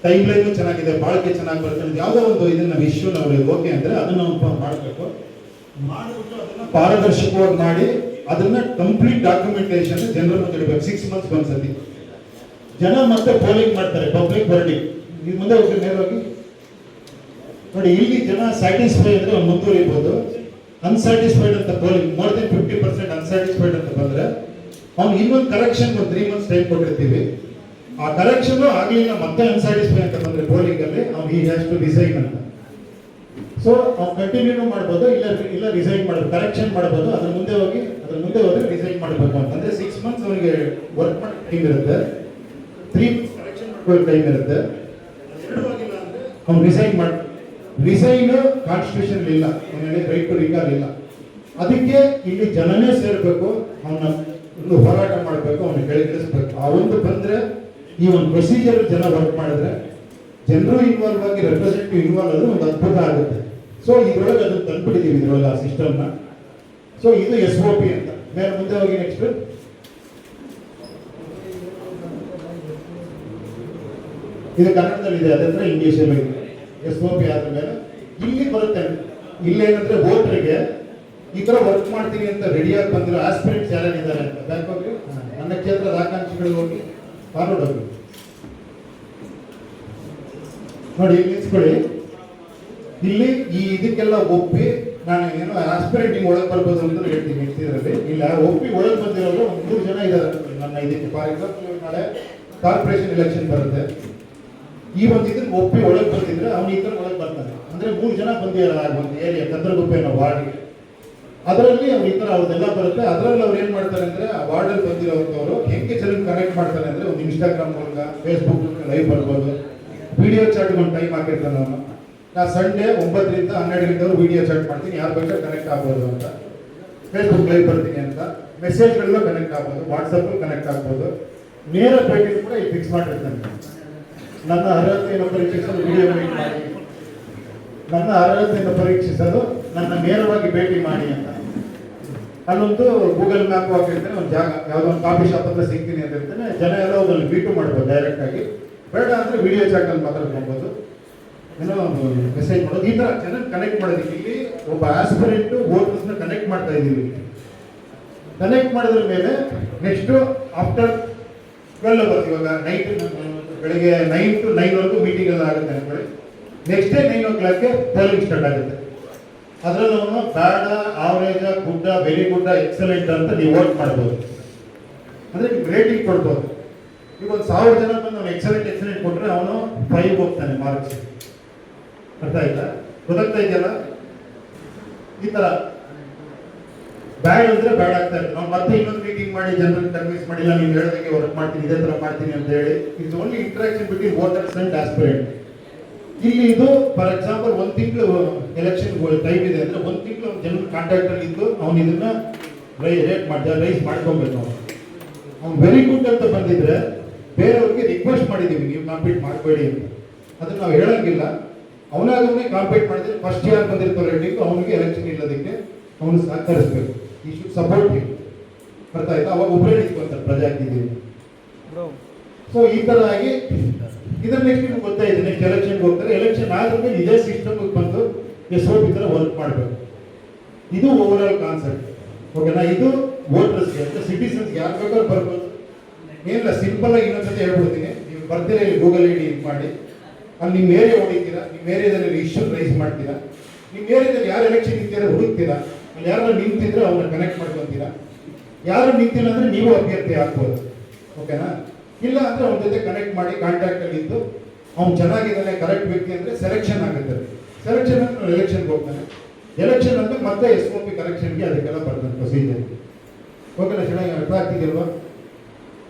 ಟೈಮ್ ಲೈನ್ ಚೆನ್ನಾಗಿದೆ, ಬಾಳಿಕೆ ಚೆನ್ನಾಗಿ ಬರ್ತದೆ, ಯಾವುದೋ ಒಂದು ಇದನ್ನ ಇಶ್ಯೂ ನಾವು ಓಕೆ ಅಂದ್ರೆ ಅದನ್ನ ಮಾಡಬೇಕು. ಮಾಡಿಬಿಟ್ಟು ಅದನ್ನ ಪಾರದರ್ಶಕವಾಗಿ ಮಾಡಿ ಅದನ್ನ ಕಂಪ್ಲೀಟ್ ಡಾಕ್ಯುಮೆಂಟೇಶನ್ ಜನರ ಮುಂದೆ ಇಡಬೇಕು. 6 ಮಂತ್ಸ್ ಒಂದ್ಸತಿ ಜನ ಮತ್ತೆ ಪೋಲಿಂಗ್ ಮಾಡ್ತಾರೆ, ಪಬ್ಲಿಕ್ ವರ್ಡಿಂಗ್. ಇದು ಮುಂದೆ ಹೋಗಿ ನೇರವಾಗಿ ನೋಡಿ. ಇಲ್ಲಿ ಜನ ಸ್ಯಾಟಿಸ್ಫೈ ಅಂದ್ರೆ ಒಂದು ಮುಂದುವರಿಬಹುದು. ಅನ್ಸ್ಯಾಟಿಸ್ಫೈಡ್ ಅಂತ ಪೋಲಿಂಗ್ ಮೋರ್ ದೆನ್ 50% ಅನ್ಸ್ಯಾಟಿಸ್ಫೈಡ್ ಅಂತ ಬಂದ್ರೆ ಅವ್ನು ಇನ್ನೊಂದು ಕರೆಕ್ಷನ್ 3 ಮಂತ್ಸ್ ಟೈಮ್ ಕೊಟ್ಟಿರ್ತೀವಿ. ಆ ಕರೆಕ್ಷನ್ ಆಗಲಿಲ್ಲ, ಮತ್ತೆ ಅನ್ಸ್ಯಾಟಿಸ್ಫೈ ಅಂತ ಬಂದ್ರೆ ಪೋಲಿಂಗ್ ಅಲ್ಲಿ ಅವ್ನು ಹಿ ಹ್ಯಾಸ್ ಟು ರಿಸೈನ್ ಅಂತ. ಸೊ ಅವ್ನು ಕಂಟಿನ್ಯೂ ಮಾಡ್ಬೋದು, ಇಲ್ಲ ರಿಸೈನ್ ಮಾಡ್ಬೋದು, ಕರೆಕ್ಷನ್ ಮಾಡ್ಬೋದು. ಅದ್ರ ಮುಂದೆ ಹೋದ್ರೆ ರಿಸೈನ್ ಮಾಡಬೇಕು ಅಂತಂದ್ರೆ 6 ಮಂತ್ಸ್ ಅವನಿಗೆ ವರ್ಕ್ ಮಾಡೋ ಟೈಮ್ ಇರುತ್ತೆ, 3 ಮಂತ್ಸ್ ಕರೆಕ್ಷನ್ ಮಾಡ್ಕೊಳ್ಳೋ ಟೈಮ್ ಇರುತ್ತೆ. ಎರಡು ಆಗಿಲ್ಲ ಅಂದ್ರೆ ಅವ್ನು ರಿಸೈನ್ ಕಾನ್ಸ್ಟಿಟ್ಯೂಷನ್ ಇಲ್ಲ, ಅವನಲ್ಲಿ ರೈಟ್ ಟು ರಿಕಾಲ್ ಇಲ್ಲ. ಅದಕ್ಕೆ ಇಲ್ಲಿ ಜನನೇ ಸೇರ್ಬೇಕು, ಅವನ ಒಂದು ಹೋರಾಟ ಮಾಡಬೇಕು, ಅವನ್ನ ಕೆಳಗಿಳಿಸ್ಬೇಕು. ಆ ಒಂದು ಬಂದ್ರೆ ಈ ಒಂದು ಪ್ರೊಸೀಜರ್ ಜನ ವರ್ಕ್ ಮಾಡಿದ್ರೆ, ಜನರು ಇನ್ವಾಲ್ವ್ ಆಗಿ ರೆಪ್ರೆಸೆಂಟೇಟಿವ್ ಇನ್ವಾಲ್ವ್ ಆದ್ರೆ ಒಂದು ಅದ್ಭುತ ಆಗುತ್ತೆ. ಸೊ ಇದ್ರೊಳಗೆ ಅದನ್ನು ತಂದ್ಬಿಟ್ಟಿದ್ದೀವಿ, ಇದ್ರೊಳಗೆ ಆ ಸಿಸ್ಟಮ್ನ. ಸೊ ಇದು SOP ಅಂತ. ಮೇಲೆ ಮುಂದೆ ಹೋಗಿ ನೆಕ್ಸ್ಟ್. ಇದು ಕನ್ನಡದಲ್ಲಿದೆ, ಅದಂದ್ರೆ ಇಂಗ್ಲೀಷಲ್ಲಿ ಇದೆ. SOP ಆದ ಮೇಲೆ ಇಲ್ಲಿ ಬರುತ್ತೆ. ಇಲ್ಲೇನಂದ್ರೆ ವೋಟರ್ಗೆ ಈ ತರ ವರ್ಕ್ ಮಾಡ್ತೀನಿ ಅಂತ ರೆಡಿಯಾಗಿ ಬಂದಿರೋ ಆಸ್ಪಿರೆಂಟ್ಸ್ ಯಾರ್ಯಾರಿದ್ದಾರೆ ಅಂತ ಬ್ಯಾಂಕ್ ಹೋಗಿ ನನ್ನ ಕ್ಷೇತ್ರದ ಆಕಾಂಕ್ಷಿಗಳಿಗೆ ಹೋಗಿ ಫಾರ್ವರ್ಡ್ ಹೋಗಿ ನೋಡಿ, ಇಲ್ಲಿ ನಿಲ್ಸ್ಕೊಳ್ಳಿ. ಇಲ್ಲಿ ಈ ಇದಕ್ಕೆಲ್ಲ ಒಪ್ಪಿ ನಾನು ಏನೋ ಆಸ್ಪಿರೆಂಟ್ ಹಿಂಗ್ ಒಳಗೆ ಬರ್ಬೋದು ಅಂತ ಹೇಳ್ತೀನಿ ಇದರಲ್ಲಿ. ಇಲ್ಲ ಒಪ್ಪಿ ಒಳಗೆ ಬಂದಿರೋರು ಒಂದು 3 ಜನ ಇದ್ದಾರೆ ನನ್ನ ಇದಕ್ಕೆ. ಫಾರ್ ಎಕ್ಸಾಂಪಲ್ ನಾಳೆ ಕಾರ್ಪೊರೇಷನ್ ಎಲೆಕ್ಷನ್ ಬರುತ್ತೆ, ಈ ಒಂದು ಇದನ್ನ ಒಪ್ಪಿ ಒಳಗೆ ಬಂದಿದ್ರೆ ಅವ್ನು ಈ ತರ ಒಳಗೆ ಬರ್ತಾನೆ. ಅಂದ್ರೆ 3 ಜನ ಬಂದಿರಲ್ಲ ಒಂದು ಏರಿಯಾ ಚಂದ್ರಗುಪ್ಪೆ ಅನ್ನೋ ವಾರ್ಡ್ಗೆ. ಅದರಲ್ಲಿ ಅವ್ರು ಈ ತರ ಅವ್ರದ್ದೆಲ್ಲ ಬರುತ್ತೆ. ಅದರಲ್ಲಿ ಅವ್ರು ಏನ್ ಮಾಡ್ತಾರೆ ಅಂದ್ರೆ ಆ ವಾರ್ಡಲ್ಲಿ ಬಂದಿರೋರು ಹೆಂಗೆ ಜನ ಕನೆಕ್ಟ್ ಮಾಡ್ತಾರೆ ಅಂದ್ರೆ ಒಂದು ಇನ್ಸ್ಟಾಗ್ರಾಮ್ ಮೂಲಕ, ಫೇಸ್ಬುಕ್ ಲೈವ್ ಬರ್ಬೋದು, ವಿಡಿಯೋ ಚಾಟ್ ಒಂದು ಟೈಮ್ ಹಾಕಿರ್ತಾನೆ ಅವನು. ನಾ ಸಂಡೇ 9 ರಿಂದ 12 ಗಂಟೆವರೆಗೂ ವಿಡಿಯೋ ಚಾಟ್ ಮಾಡ್ತೀನಿ, ಯಾರು ಬೇಕಾದ್ರೆ ಕನೆಕ್ಟ್ ಆಗ್ಬೋದು ಅಂತ. ಫೇಸ್ಬುಕ್ ಲೈವ್ ಬರ್ತೀನಿ ಅಂತ, ಮೆಸೇಜ್ಗಳಲ್ಲೂ ಕನೆಕ್ಟ್ ಆಗ್ಬೋದು, ವಾಟ್ಸಪ್ ಕನೆಕ್ಟ್ ಆಗ್ಬೋದು. ನೇರ ಭೇಟಿ ಕೂಡ ಇಲ್ಲಿ ಫಿಕ್ಸ್ ಮಾಡಿರ್ತಾನೆ. ನನ್ನ ಅರ್ಹತೆಯನ್ನು ಪರೀಕ್ಷಿಸಲು ವಿಡಿಯೋ ಮೀಟ್ ಮಾಡಿ, ನನ್ನ ಅರ್ಹತೆಯನ್ನು ಪರೀಕ್ಷಿಸಲು ನನ್ನ ನೇರವಾಗಿ ಭೇಟಿ ಮಾಡಿ ಅಂತ. ಅಲ್ಲೊಂದು ಗೂಗಲ್ ಮ್ಯಾಪ್ ಹಾಕಿರ್ತಾನೆ, ಒಂದು ಜಾಗ ಯಾವುದೋ ಒಂದು ಕಾಫಿ ಶಾಪ್ ಹತ್ರ ಸಿಗ್ತೀನಿ ಅಂತ ಇರ್ತಾನೆ. ಜನ ಎಲ್ಲ ಹೋದಲ್ಲಿ ಮೀಟು ಮಾಡ್ಬೋದು ಡೈರೆಕ್ಟ್ ಆಗಿ. ಬೇಡ ಅಂದ್ರೆ ವಿಡಿಯೋ ಚಾಟಲ್ಲಿ ಮಾತಾಡ್ಕೊಬೋದು, ಏನೋ ಮೆಸೇಜ್ ಮಾಡೋದು. ಈ ತರ ಜನ ಕನೆಕ್ಟ್ ಮಾಡೋದಕ್ಕೆ ಇಲ್ಲಿ ಒಬ್ಬ ಆಸ್ಪಿರೆಂಟ್ ವೋಟರ್ಸ್ನ ಕನೆಕ್ಟ್ ಮಾಡ್ತಾ ಇದ್ದೀವಿ. ಕನೆಕ್ಟ್ ಮಾಡಿದ್ರ ಮೇಲೆ ನೆಕ್ಸ್ಟ್ ಆಫ್ಟರ್ 12 ಅವರ್ಸ್, ಇವಾಗ ನೈಟ್ ಬೆಳಿಗ್ಗೆ 9 to 9 ವರೆಗೂ ಮೀಟಿಂಗ್ ಎಲ್ಲ ಆಗುತ್ತೆ ಅನ್ಕೊಳ್ಳಿ. Next day 9 o'clock polling start ಆಗುತ್ತೆ. ಅದರಲ್ಲಿ ಅವನು ಬ್ಯಾಡ, ಆವರೇಜ್, ಗುಡ್ಡ, ವೆರಿ ಗುಡ್ಡ, ಎಕ್ಸಲೆಂಟ್ ಅಂತ ನೀವು ವೋಟ್ ಮಾಡ್ಬೋದು. ಅಂದ್ರೆ ನಿಮ್ಗೆ ರೇಟಿಂಗ್ ಕೊಡ್ಬೋದು. ಈಗ ಒಂದು 1000 ಜನ ಬಂದು ಅವ್ನು ಎಕ್ಸಲೆಂಟ್ ಕೊಟ್ಟರೆ ಅವನು 5 ಹೋಗ್ತಾನೆ ಮಾರ್ಕ್ಸ್. ಅರ್ಥ ಆಯ್ತಾ? ಗೊತ್ತಾಗ್ತಾ ಇದೆಯಲ್ಲ? ಈ ತರ ಬ್ಯಾಡ್ ಅಂದ್ರೆ ಬ್ಯಾಡ್ ಆಗ್ತಾ ಇತ್ತು. ನಾವು ಮತ್ತೆ ಇನ್ನೊಂದು ಮೀಟಿಂಗ್ ಮಾಡಿ ಜನರನ್ನು ಕನ್ವಿನ್ಸ್ ಮಾಡಿಲ್ಲ, ನೀವು ಹೇಳೋದಕ್ಕೆ ವರ್ಕ್ ಮಾಡ್ತೀನಿ, ಇದೇ ತರ ಮಾಡ್ತೀನಿ ಅಂತ ಹೇಳಿ. It's only interaction between voters and aspirant. ಇಲ್ಲಿ ಇದು ಫಾರ್ ಎಕ್ಸಾಂಪಲ್ 1 ತಿಂಗಳು ಎಲೆಕ್ಷನ್ ಟೈಮ್ ಇದೆ ಅಂದ್ರೆ 1 ತಿಂಗಳು ಜನರ ಕಾಂಟ್ಯಾಕ್ಟ್ ಅಲ್ಲಿ ಇದ್ದು ಅವ್ನು ಇದನ್ನ ರೈಸ್ ಮಾಡ್ಕೊಬೇಕು. ಅವ್ನು ವೆರಿ ಗುಡ್ ಅಂತ ಬಂದಿದ್ರೆ ಬೇರೆಯವ್ರಿಗೆ ರಿಕ್ವೆಸ್ಟ್ ಮಾಡಿದೀವಿ, ನೀವು ಕಾಂಪೀಟ್ ಮಾಡಬೇಡಿ ಅಂತ. ಅದನ್ನ ನಾವು ಹೇಳಂಗಿಲ್ಲ. ಅವನಾಗವನೇ ಕಾಂಪೀಟ್ ಮಾಡಿದ್ರೆ ಫಸ್ಟ್ ಯಾರು ಬಂದಿರ್ತಾರೆ ರೇಟಿಂಗ್, ಅವನಿಗೆ ಎಲೆಕ್ಷನ್ ಇಲ್ಲದಕ್ಕೆ ಅವನು ಸಹಕರಿಸಬೇಕು. ಈ ಶುಡ್ ಸಪೋರ್ಟ್ ಹಿಮ್. ಅರ್ಥ ಆಯ್ತಾ? ಅವಾಗ ಒಬ್ಬರೇ ನಿಂತ್ಕೊಂತಾರೆ ಪ್ರಜಾಪ್ರತಿನಿಧಿ. ಸೊ ಈ ತರ ಆಗಿ ಇದನ್ನ ನೆಕ್ಸ್ಟ್ ನಿಮ್ಗೆ ಗೊತ್ತಾಯಿದೆ. ನೆಕ್ಸ್ಟ್ ಎಲೆಕ್ಷನ್ಗೆ ಹೋಗ್ತಾರೆ. ಎಲೆಕ್ಷನ್ ಆದ್ಮೇಲೆ ಇದೇ ಸಿಸ್ಟಮ್ ಬಂದು SOP ತರ ವರ್ಕ್ ಮಾಡಬೇಕು. ಇದು ಓವರ್ ಆಲ್ ಕಾನ್ಸೆಪ್ಟ್. ಓಕೆನಾ? ಇದು ವೋಟರ್ಸ್ಗೆ ಅಂದ್ರೆ ಸಿಟಿಸನ್ಸ್ ಯಾರು ಬೇಕಾದ್ರೂ ಬರ್ಬೋದು. ಏನಿಲ್ಲ, ಸಿಂಪಲ್ ಆಗಿ ಇನ್ನೊಂದ್ಸತಿ ಹೇಳ್ಬಿಡ್ತೀನಿ. ನೀವು ಬರ್ತೀರಾ, ಇಲ್ಲಿ ಗೂಗಲ್ ID ಇದು ಮಾಡಿ, ಅಲ್ಲಿ ನಿಮ್ಮ ಏರಿಯಾ ಹೊಡಿತೀರಾ, ನಿಮ್ಮ ಏರಿಯಾದಲ್ಲಿ ಇಶ್ಯೂ ರೈಸ್ ಮಾಡ್ತೀರಾ, ನಿಮ್ಮ ಏರಿಯಾದಲ್ಲಿ ಯಾರು ಎಲೆಕ್ಷನ್ ನಿಂತಿದ್ದಾರೆ ಹುಡುಕ್ತೀರಾ, ಅಲ್ಲಿ ಯಾರು ನಿಂತಿದ್ರೆ ಅವ್ರನ್ನ ಕನೆಕ್ಟ್ ಮಾಡ್ಕೊತೀರಾ. ಯಾರು ನಿಂತಿಲ್ಲ ಅಂದ್ರೆ ನೀವು ಅಭ್ಯರ್ಥಿ ಆಗ್ಬೋದು. ಓಕೆನಾ? ಇಲ್ಲ ಅಂದ್ರೆ ಅವ್ನ ಜೊತೆ ಕನೆಕ್ಟ್ ಮಾಡಿ ಕಾಂಟ್ಯಾಕ್ಟ್ ಅಲ್ಲಿ ಇದ್ದು ಅವ್ನು ಚೆನ್ನಾಗಿದ್ದಾನೆ, ಕರೆಕ್ಟ್ ವ್ಯಕ್ತಿ ಅಂದ್ರೆ ಸೆಲೆಕ್ಷನ್ ಆಗುತ್ತೆ. ಸೆಲೆಕ್ಷನ್ ಅಂದ್ರೆ ಎಲೆಕ್ಷನ್ಗೆ ಹೋಗ್ತಾನೆ. ಎಲೆಕ್ಷನ್ ಅಂದ್ರೆ ಮತ್ತೆ SOP ಕರೆಕ್ಷನ್ಗೆ ಅದಕ್ಕೆಲ್ಲ ಬರ್ತಾನೆ ಪ್ರೊಸೀಜರ್. ಓಕೆನಾ? ಚೆನ್ನಾಗಿ ಅರ್ಥ ಆಗ್ತಿದೆಯಲ್ವಾ?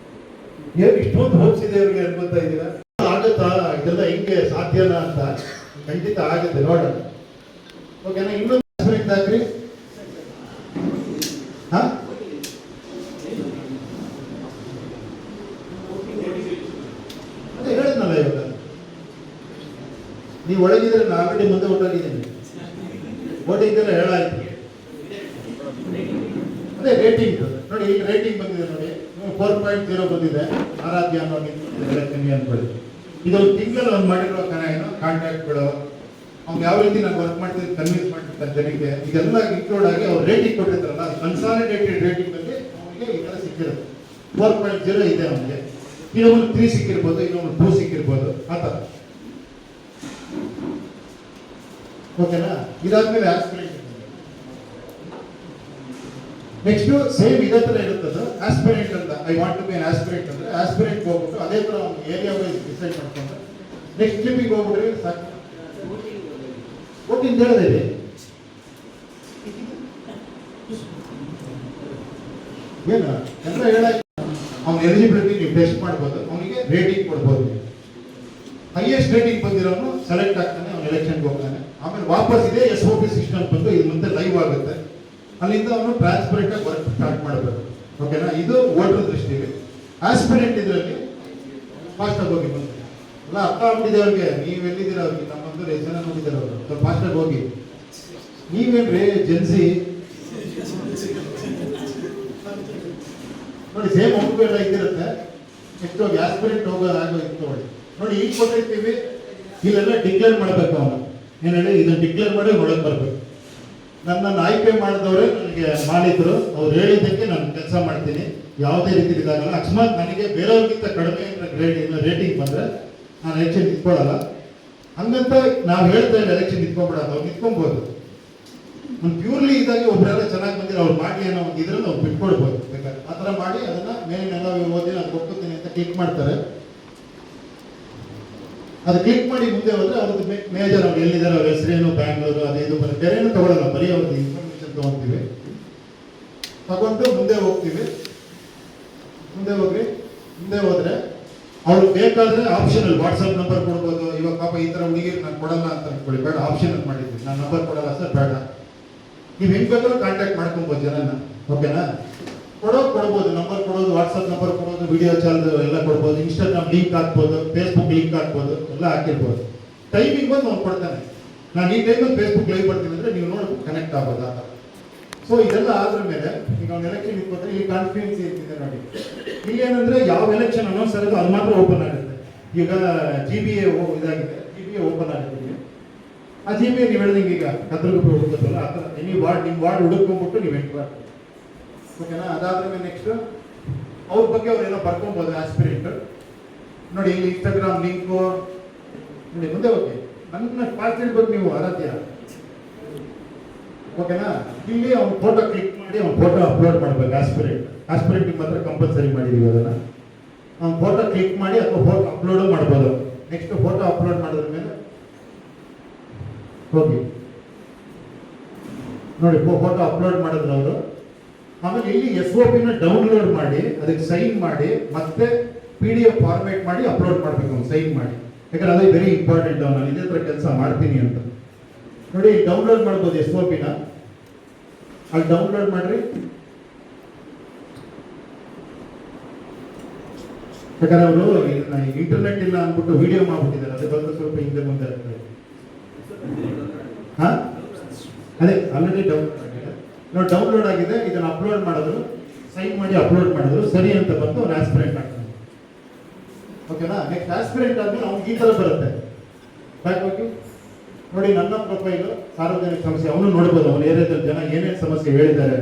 ಇಷ್ಟೊಂದು ಹೋಪ್ಸ್ ಇದೆ ಅವ್ರಿಗೆ ಅನ್ಕೊತಾ ಇದ್ದೀರಾ? ಆಗುತ್ತಾ ಇದೆಲ್ಲ ಹಿಂಗೆ ಸಾಧ್ಯನಾ ಅಂತ? ಖಂಡಿತ ಆಗುತ್ತೆ, ನೋಡೋಣ. ಓಕೆನಾ? ಇನ್ನೊಂದು ಆಸ್ಪಿರೆಂಟ್ ಹಾಕ್ರಿ. ಹಾ, ಅದೇ ಹೇಳಿದ್ನಲ್ಲ ಇವಾಗ. ನೀವು ಒಳಗಿದ್ರೆ ನಾನು ಆಲ್ರೆಡಿ ಮುಂದೆ ಹೊರಟಿದ್ದೀನಿ. ವೋಟಿಂಗ್ ಎಲ್ಲ ಹೇಳಾಯ್ತು. ಅದೇ ರೇಟಿಂಗ್ ನೋಡಿ, ಈಗ ರೇಟಿಂಗ್ ಬಂದಿದೆ ನೋಡಿ, 4.0 ಬಂದಿದೆ. ಆರಾಧ್ಯ ಅನ್ನೋ ಅನ್ಕೊಳ್ಳಿ. ಇದೊಂದು ತಿಂಗಳಲ್ಲಿ ಅವ್ನು ಮಾಡಿರೋ ಕಾಂಟ್ಯಾಕ್ಟ್ಗಳು, ಅವ್ನು ಯಾವ ರೀತಿ ನಾನು ವರ್ಕ್ ಮಾಡ್ತೀನಿ ಕನ್ವಿನ್ಸ್ ಮಾಡ್ತಿರ್ತಾನೆ ಜನಕ್ಕೆ, ಇದೆಲ್ಲ ಇನ್ಕ್ಲೂಡ್ ಆಗಿ ಅವ್ರು ರೇಟಿಂಗ್ ಕೊಟ್ಟಿರ್ತಾರಲ್ಲ, ಕನ್ಸಾಲಿಡೇಟೆಡ್ ರೇಟಿಂಗ್ ಅಲ್ಲಿ ಅವನಿಗೆ ಈ ಥರ ಸಿಕ್ಕಿರುತ್ತೆ. 4.0 ಇದೆ ಅವನಿಗೆ. ಇನ್ನೊಂದು 3 ಸಿಕ್ಕಿರ್ಬೋದು, ಇನ್ನೊಂದು 2 ಸಿಕ್ಕಿರ್ಬೋದು, ಆ ಥರ. ಓಕೆನಾ? ಇದಾದ್ಮೇಲೆ ಆಸ್ಪಿರೆಂಟ್. ನೆಕ್ಸ್ಟ್ ಸೇಮ್ ಇದೇ ತರ ಇರುತ್ತದೆ. ಆಸ್ಪಿರೆಂಟ್ ಅಂತ, I want to be an aspirant ಅಂದ್ರೆ ಆಸ್ಪಿರೆಂಟ್ ಹೋಗ್ಬಿಟ್ಟು ಅದೇ ತರ ಒಂದು ಏರಿಯಾ ವೈಸ್ ಡಿಸೈಡ್ ಮಾಡ್ಕೊಂಡು ನೆಕ್ಸ್ಟ್ ಕ್ಲಿಪ್ಪಿಗೆ ಹೋಗ್ಬಿಟ್ರೆ ಸಾಕು. ವೋಟಿಂಗ್ ಹೇಳಿದೆ ಏನು ಎಲ್ಲ ಹೇಳಾಯ್ತು. ಅವ್ನ ಎಲಿಜಿಬಿಲಿಟಿ ನೀವು ಟೆಸ್ಟ್ ಮಾಡ್ಬೋದು, ಅವನಿಗೆ ರೇಟಿಂಗ್ ಕೊಡ್ಬೋದು. ಹೈಯೆಸ್ಟ್ ರೇಟಿಂಗ್ ಬಂದಿರೋನು ಸೆಲೆಕ್ಟ್ ಆಗ್ತಾನೆ, ಅವ್ನು ಎಲೆಕ್ಷನ್ಗೆ ಹೋಗ್ತಾನೆ. ಆಮೇಲೆ ವಾಪಸ್ ಇದೆ SOP ಸಿಸ್ಟಮ್ ಬಂದು ಇದು ಮುಂದೆ ಲೈವ್ ಆಗುತ್ತೆ. ಅಲ್ಲಿಂದ ಅವನು ಟ್ರಾನ್ಸ್ಪರೆಂಟ್ ಆಗಿ ವರ್ಕ್ ಸ್ಟಾರ್ಟ್ ಮಾಡಬೇಕು. ಓಕೆನಾ? ಇದು ವೋಟರ್ ದೃಷ್ಟಿಗೆ. ಆಸ್ಪಿರೆಂಟ್ ಇದರಲ್ಲಿ ಫಾಸ್ಟ್ ಆಗಿ ಹೋಗಿ ಬಂದು ಎಲ್ಲ ಅರ್ಥ ಆಗ್ಬಿಟ್ಟಿದೆ ಅವ್ರಿಗೆ. ನೀವು ಎಲ್ಲಿದ್ದೀರ ಅವ್ರಿಗೆ, ನಮ್ಮಂದ್ರೆ ಎಷ್ಟು ಜನ ನೋಡಿದ್ದಾರೆ ಅವರು. ಸ್ವಲ್ಪ ಫಾಸ್ಟ್ ಆಗಿ ಹೋಗಿ. ನೀವೇನ್ರಿ ಜೆನ್ಸಿ ನೋಡಿ ಸೇಮ್ ಮಗು ಎಲ್ಲ ಇದ್ದಿರುತ್ತೆ, ಎಷ್ಟು ಆಸ್ಪಿರೆಂಟ್ ಆಗೋ ಇಟ್ಕೊಳ್ಳಿ. ನೋಡಿ ಈಗ ಕೊಟ್ಟಿರ್ತೀವಿ, ಇಲ್ಲೆಲ್ಲ ಡಿಕ್ಲೇರ್ ಮಾಡಬೇಕು. ಅವನು ಏನು ಹೇಳಿ ಇದನ್ನ ಡಿಕ್ಲೇರ್ ಮಾಡಿ ಒಳಗೆ ಬರಬೇಕು. ನನ್ನನ್ನು ಆಯ್ಕೆ ಮಾಡಿದವರೇ ನನಗೆ ಮಾಲೀಕರು, ಅವ್ರು ಹೇಳಿದ್ದಕ್ಕೆ ನಾನು ಕೆಲಸ ಮಾಡ್ತೀನಿ, ಯಾವುದೇ ರೀತಿ ಇದಾಗಲ್ಲ. ಅಕಸ್ಮಾತ್ ನನಗೆ ಬೇರೆಯವ್ರಿಗಿಂತ ಕಡಿಮೆ ರೇಟಿಂಗ್ ಬಂದರೆ ನಾನು ಎಲೆಕ್ಷನ್ ನಿಂತ್ಕೊಳ್ಳಲ್ಲ. ಹಂಗಂತ ನಾವು ಹೇಳ್ತಾ ಇಲ್ಲ ಎಲೆಕ್ಷನ್ ನಿಂತ್ಕೊಂಡ್ಬಿಡೋದು, ಅವ್ರು ನಿಂತ್ಕೊಬೋದು. ಒಂದು ಪ್ಯೂರ್ಲಿ ಇದಾಗಿ ಒಬ್ಬರೆಲ್ಲ ಚೆನ್ನಾಗಿ ಬಂದಿರೋ ಅವ್ರು ಮಾಡಿ ಅನ್ನೋ ಒಂದು ಇದ್ರಲ್ಲಿ ಅವ್ರು ಬಿಟ್ಕೊಡ್ಬೋದು ಬೇಕಾದ್ರೆ. ಆ ಥರ ಮಾಡಿ ಅದನ್ನು ಮೇಲಿನೆಲ್ಲ ಓದಿ ನಾನು ಒಪ್ಕೋತೀನಿ ಅಂತ ಕ್ಲಿಕ್ ಮಾಡ್ತಾರೆ. ಅದು ಕ್ಲಿಕ್ ಮಾಡಿ ಮುಂದೆ ಹೋದ್ರೆ ಅವ್ರದ್ದು ಮೇಜರ್ ಅವ್ರು ಎಲ್ಲಿದ್ದಾರೆ, ಅವ್ರ ಹೆಸರೇನು, ಬ್ಯಾಂಗ್ಳೂರು, ಅದು ಇದು ಬರುತ್ತೆ, ಬೇರೆ ಏನು ತಗೊಳ್ಳಲ್ಲ, ಬರೀ ಅವ್ರದ್ದು ಇನ್ಫಾರ್ಮೇಶನ್ ತೊಗೊತೀವಿ. ತಗೊಂಡು ಮುಂದೆ ಹೋಗ್ತೀವಿ. ಮುಂದೆ ಹೋದ್ರೆ ಅವ್ರು ಬೇಕಾದ್ರೆ ಆಪ್ಷನಲ್ ವಾಟ್ಸಪ್ ನಂಬರ್ ಕೊಡ್ಬೋದು. ಇವಾಗ ಪಾಪ ಈ ಥರ ಹುಡುಗಿರು ನಾನು ಕೊಡಲ್ಲ ಅಂತ ಅನ್ಕೊಳ್ಳಿ, ಬೇಡ ಆಪ್ಷನಲ್ ಮಾಡಿದ್ವಿ, ನಾನು ನಂಬರ್ ಕೊಡಲ್ಲ ಸರ್ ಬೇಡ, ನೀವು ಹೆಂಗ್ ಬೇಕಾದ್ರೂ ಕಾಂಟ್ಯಾಕ್ಟ್ ಮಾಡ್ಕೊಬೋದು ಜನನ. ಓಕೆನಾ? ಕೊಡ್ಬೋದು, ನಂಬರ್ ಕೊಡೋದು, ವಾಟ್ಸಪ್ ನಂಬರ್ ಕೊಡೋದು, ವಿಡಿಯೋ ಚಾನಲ್ ಎಲ್ಲ ಕೊಡ್ಬೋದು, ಇನ್ಸ್ಟಾಗ್ರಾಮ್ ಲಿಂಕ್ ಹಾಕ್ಬೋದು, ಫೇಸ್ಬುಕ್ ಲಿಂಕ್ ಹಾಕ್ಬೋದು, ಎಲ್ಲ ಹಾಕಿರ್ಬೋದು. ಟೈಮಿಂಗ್ ಬಂದು ಅವ್ನು ಕೊಡ್ತಾನೆ, ನಾನು ಈ ಟೈಮಲ್ಲಿ ಫೇಸ್ಬುಕ್ ಲೈವ್ ಬರ್ತೀನಿ ಅಂದರೆ ನೀವು ನೋಡಿ ಕನೆಕ್ಟ್ ಆಗ್ಬೋದು ಆ ಥರ. ಸೊ ಇದೆಲ್ಲ ಆದ್ರ ಮೇಲೆ ಈಗ ಅವ್ನು ಎಲೆಕ್ಷನ್ ಇಟ್ಕೊಂಡ್ರೆ ಇಲ್ಲಿ ಕಾನ್ಫಿಡೆನ್ಸಿ ಇರ್ತಿದೆ ನೋಡಿ. ಇಲ್ಲಿ ಏನಂದ್ರೆ ಯಾವ ಎಲೆಕ್ಷನ್ ಅನೌನ್ಸ್ ಆಗೋದು ಅದು ಮಾತ್ರ ಓಪನ್ ಆಗುತ್ತೆ. ಈಗ GBA ಇದಾಗಿದೆ, GBA ಓಪನ್ ಆಗುತ್ತೆ. ಆ GBA ನೀವು ಹೇಳಿದಂಗೆ ಈಗ ಕದ್ರಗುಪ್ಪೆ ಹುಡುಕೋದಲ್ಲ ಆ ಥರ ಎನಿ ವಾರ್ಡ್, ನಿಮ್ಮ ವಾರ್ಡ್ ಹುಡುಕೊಂಡ್ಬಿಟ್ಟು ನೀವು ಎಂಟು ಮಾಡ್ತೀವಿ. ಓಕೆನಾ? ಅದಾದ ಮೇಲೆ ನೆಕ್ಸ್ಟ್ ಅವ್ರ ಬಗ್ಗೆ ಅವ್ರು ಏನೋ ಬರ್ಕೊಬೋದು ಆಸ್ಪಿರೆಂಟ್. ನೋಡಿ ಇಲ್ಲಿ ಇನ್ಸ್ಟಾಗ್ರಾಮ್ ಲಿಂಕು ನೋಡಿ. ಮುಂದೆ ಹೋಗಿ ನನ್ನ ಪಾಸ್ಪೋರ್ಟ್ ಬಗ್ಗೆ ನೀವು ಆರಾಧ್ಯ. ಓಕೆನಾ? ಇಲ್ಲಿ ಅವ್ನ ಫೋಟೋ ಕ್ಲಿಕ್ ಮಾಡಿ ಅವ್ನ ಫೋಟೋ ಅಪ್ಲೋಡ್ ಮಾಡ್ಬೇಕು. ಆಸ್ಪಿರೆಂಟ್ ಮಾತ್ರ ಕಂಪಲ್ಸರಿ ಮಾಡಿದೀವಿ ಅದನ್ನ. ಅವ್ನ ಫೋಟೋ ಕ್ಲಿಕ್ ಮಾಡಿ ಅಥವಾ ಫೋಟೋ ಅಪ್ಲೋಡು ಮಾಡ್ಬೋದು. ನೆಕ್ಸ್ಟ್ ಫೋಟೋ ಅಪ್ಲೋಡ್ ಮಾಡಿದ್ರ ಮೇಲೆ ಹೋಗಿ ನೋಡಿ ಫೋಟೋ ಅಪ್ಲೋಡ್ ಮಾಡಿದ್ರು ಅವರು. ಆಮೇಲೆ ಇಲ್ಲಿ SOP ನ ಡೌನ್ಲೋಡ್ ಮಾಡಿ ಅದಕ್ಕೆ ಸೈನ್ ಮಾಡಿ ಮತ್ತೆ PDF ಫಾರ್ಮೇಟ್ ಮಾಡಿ ಅಪ್ಲೋಡ್ ಮಾಡ್ಬೇಕು ಅವ್ನು ಸೈನ್ ಮಾಡಿ. ಯಾಕಂದ್ರೆ ಅದು ವೆರಿ ಇಂಪಾರ್ಟೆಂಟ್. ನಾನು ಇದೇ ಥರ ಕೆಲಸ ಮಾಡ್ತೀನಿ ಅಂತ ನೋಡಿ ಡೌನ್ಲೋಡ್ ಮಾಡ್ಬೋದು SOP ನ. ಅಲ್ಲಿ ಡೌನ್ಲೋಡ್ ಮಾಡ್ರಿ. ಯಾಕಂದ್ರೆ ಅವರು ಇಂಟರ್ನೆಟ್ ಇಲ್ಲ ಅಂದ್ಬಿಟ್ಟು ವಿಡಿಯೋ ಮಾಡ್ಬಿಟ್ಟಿದ್ದಾರೆ, ಅದೇ ಬಂದು ಸ್ವಲ್ಪ ಹಿಂದೆ ಮುಂದೆ ಆಗ್ತದೆ. ಹಾ ಅದೇ ಆಲ್ರೆಡಿ ಡೌನ್ಲೋಡ್ ಆಗಿದೆ ನೋಡಿ, ಡೌನ್ಲೋಡ್ ಆಗಿದೆ. ಇದನ್ನ ಅಪ್ಲೋಡ್ ಮಾಡಿದ್ರು, ಸೈನ್ ಮಾಡಿ ಅಪ್ಲೋಡ್ ಮಾಡಿದ್ರು, ಸರಿ ಅಂತ ಬಂದು ಅವ್ರು ಆಸ್ಪಿರೆಂಟ್ ಆಗ್ತಾನೆ. ಓಕೆನಾ? ನೆಕ್ಸ್ಟ್ ಆಸ್ಪಿರೆಂಟ್ ಆದ್ಮೇಲೆ ಅವ್ನಿಗೆ ಈ ಥರ ಬರುತ್ತೆ ಬ್ಯಾಕ್ ಹೋಗಿ ನೋಡಿ. ನನ್ನ ಪ್ರೊಫೈಲು ಸಾರ್ವಜನಿಕ ಸಮಸ್ಯೆ, ಅವನು ನೋಡ್ಬೋದು ಅವನ ಏರಿಯಾದಲ್ಲಿ ಜನ ಏನೇನು ಸಮಸ್ಯೆ ಹೇಳಿದ್ದಾರೆ.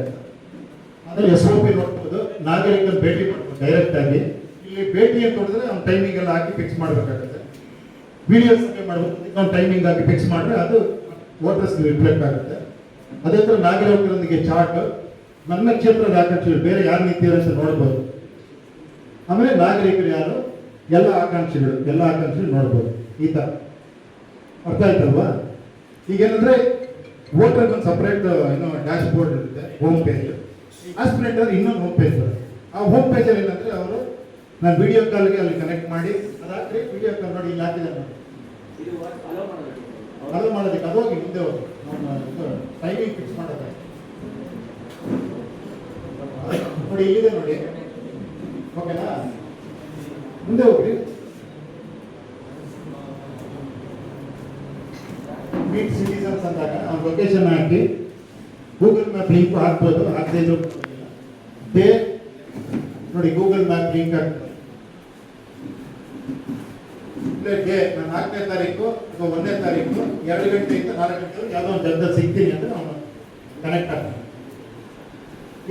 ಅದ್ರಲ್ಲಿ SOP ನೋಡ್ಬೋದು. ನಾಗರಿಕನ ಭೇಟಿ ಮಾಡ್ಬೋದು ಡೈರೆಕ್ಟ್ ಆಗಿ. ಇಲ್ಲಿ ಭೇಟಿ ಅಂತ ನೋಡಿದ್ರೆ ಅವ್ನ ಟೈಮಿಂಗ್ ಎಲ್ಲ ಹಾಕಿ ಫಿಕ್ಸ್ ಮಾಡಬೇಕಾಗುತ್ತೆ. ವಿಡಿಯೋ ಸಭೆ ಮಾಡ್ಬೋದು, ಅವ್ನ ಟೈಮಿಂಗ್ ಹಾಕಿ ಫಿಕ್ಸ್ ಮಾಡಿದ್ರೆ ಅದು ವೋಟರ್ಸ್ಗೆ ರಿಫ್ಲೆಕ್ಟ್ ಆಗುತ್ತೆ. ಅದೇ ಥರ ನಾಗರಿಕರೊಂದಿಗೆ ಚಾರ್ಟ್, ನನ್ನ ಕ್ಷೇತ್ರದ ಆಕಾಂಕ್ಷಿಗಳು ಬೇರೆ ಯಾರು ನಿಂತಿದ್ದಾರೆ ಅಂತ ನೋಡ್ಬೋದು. ಆಮೇಲೆ ನಾಗರಿಕರು ಯಾರು, ಎಲ್ಲ ಆಕಾಂಕ್ಷಿಗಳು ನೋಡ್ಬೋದು. ಈ ಥರ ಅರ್ಥ ಆಯ್ತಲ್ವಾ? ಈಗೇನಂದ್ರೆ ವೋಟರ್ಗೆ ಒಂದು ಸಪ್ರೇಟ್ ಏನೋ ಡ್ಯಾಶ್ ಬೋರ್ಡ್ ಇರುತ್ತೆ, ಹೋಮ್ ಪೇಜ್. ಆಸ್ಪಿರೆಂಟ್ ಅಂದ್ರೆ ಇನ್ನೊಂದು ಹೋಮ್ ಪೇಜ್ ಬರುತ್ತೆ. ಆ ಹೋಮ್ ಪೇಜಲ್ಲಿ ಏನಂದ್ರೆ ಅವರು ನಾನು ವಿಡಿಯೋ ಕಾಲ್ಗೆ ಅಲ್ಲಿ ಕನೆಕ್ಟ್ ಮಾಡಿ ಅದಾದ್ರೆ ವಿಡಿಯೋ ಕಾಲ್ ನೋಡಿ ಇಲ್ಲಿ ಹಾಕಿದೆ ನೋಡಿ, ಅಲೋ ಮಾಡೋದಕ್ಕೆ ಅದು ಹೋಗಿ ಮುಂದೆ ಹೋಗಿ ಟೈಮಿಂಗ್ ಫಿಕ್ಸ್ ಮಾಡೋದು ನೋಡಿ, ಇಲ್ಲಿದೆ ನೋಡಿ. ಓಕೆನಾ? ಮುಂದೆ ಹೋಗ್ರಿ. ಮೀಟ್ ಸಿಟಿಸನ್ಸ್ ಅಂದಾಗ ಅವ್ನ ಲೊಕೇಶನ್ ಹಾಕಿ ಗೂಗಲ್ ಮ್ಯಾಪ್ ಲಿಂಕ್ ಹಾಕ್ಬೋದು, ಹಾಕದೇ ಇದ್ರು ನೋಡಿ ಗೂಗಲ್ ಮ್ಯಾಪ್ ಲಿಂಕ್ ಹಾಕ್ಬೋದು. ನಾನು 4ನೇ ತಾರೀಕು ಅಥವಾ 1ನೇ ತಾರೀಕು 2 ಗಂಟೆಯಿಂದ 4 ಗಂಟೆ ಯಾವುದೋ ಒಂದು ಜಾಗದಲ್ಲಿ ಸಿಗ್ತೀನಿ ಅಂದ್ರೆ ಅವನು ಕನೆಕ್ಟ್ ಆಗ್ತಾನೆ.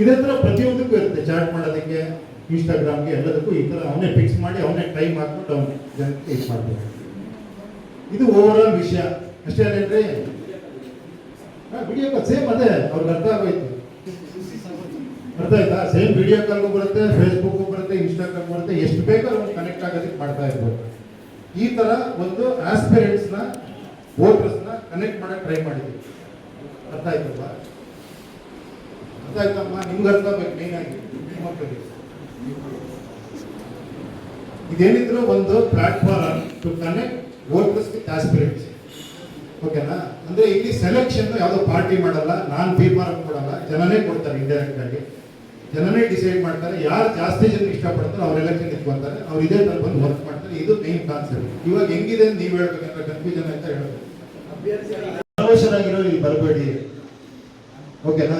ಇದೇ ಥರ ಪ್ರತಿಯೊಂದಕ್ಕೂ ಇರುತ್ತೆ, ಚಾಟ್ ಮಾಡೋದಕ್ಕೆ, ಇನ್ಸ್ಟಾಗ್ರಾಮ್ಗೆ, ಎಲ್ಲದಕ್ಕೂ ಈ ಥರ ಅವನೇ ಫಿಕ್ಸ್ ಮಾಡಿ ಅವನೇ ಟೈಮ್ ಹಾಕ್ಬಿಟ್ಟು ಅವನು ಜನಕ್ಕೆ ಇದು ಮಾಡ್ಬೋದು. ಇದು ಓವರ್ ಆಲ್ ವಿಷಯ ಅಷ್ಟೇ ಅಲ್ಲೇನ್ರಿ? ವಿಡಿಯೋ ಕಾಲ್ ಸೇಮ್ ಅದೇ ಅವ್ರಿಗೆ ಅರ್ಥ ಆಗೋಯ್ತು. ಅರ್ಥ ಆಯ್ತಾ? ಸೇಮ್ ವಿಡಿಯೋ ಕಾಲ್ಗೂ ಬರುತ್ತೆ, ಫೇಸ್ಬುಕ್ಗೂ ಬರುತ್ತೆ, ಇನ್ಸ್ಟಾಗ್ರಾಮ್ ಬರುತ್ತೆ, ಎಷ್ಟು ಬೇಕಾದ್ರೂ ಅವ್ನು ಕನೆಕ್ಟ್ ಆಗೋದಕ್ಕೆ ಮಾಡ್ತಾ ಇರ್ಬೋದು. ಈ ಥರ ಒಂದು ಆಸ್ಪಿರೆಂಟ್ಸ್ನ ವೋಟರ್ಸ್ನ ಕನೆಕ್ಟ್ ಮಾಡಕ್ಕೆ ಟ್ರೈ ಮಾಡಿದ್ದೀವಿ. ಅರ್ಥ ಆಯ್ತಲ್ವಾ? ಅರ್ಥ ಆಯ್ತಮ್ಮ? ನಿಮ್ಗೆ ಅರ್ಥ ಆಗ್ಬೇಕು ಮೇನ್ ಆಗಿ ಮಕ್ಕಳಿಗೆ. ಇದೇನಿದ್ರು ಒಂದು platform to connect voters with aspirants. ಓಕೆನಾ? ಅಂದ್ರೆ ಇಲ್ಲಿ ಸೆಲೆಕ್ಷನ್ ಯಾವುದೋ ಪಾರ್ಟಿ ಮಾಡಲ್ಲ, ನಾನು ತೀರ್ಮಾನ ಕೊಡಲ್ಲ, ಜನನೇ ಕೊಡ್ತಾರೆ. ಇಂಡೈರೆಕ್ಟ್ ಆಗಿ ಜನನೇ ಡಿಸೈಡ್ ಮಾಡ್ತಾರೆ. ಯಾರು ಜಾಸ್ತಿ ಜನ ಇಷ್ಟಪಡ್ತಾರೆ ಅವ್ರ ಎಲೆಕ್ಷನ್ ಇಟ್ಕೊಂತಾರೆ, ಅವ್ರು ಇದೇ ತರ ಬಂದು ವರ್ಕ್ ಮಾಡ್ತಾರೆ. ಇದು ಮೇನ್ ಕಾನ್ಸೆಪ್ಟ್. ಇವಾಗ ಹೆಂಗಿದೆ ಅಂತ ನೀವು ಹೇಳ್ಬೇಕಂದ್ರೆ ಕನ್ಫ್ಯೂಷನ್ ಅಂತ ಹೇಳಬೇಕು. ಅನವಶ್ಯರಾಗಿರೋರು ಇಲ್ಲಿ ಬರಬೇಡಿ. ಓಕೆನಾ?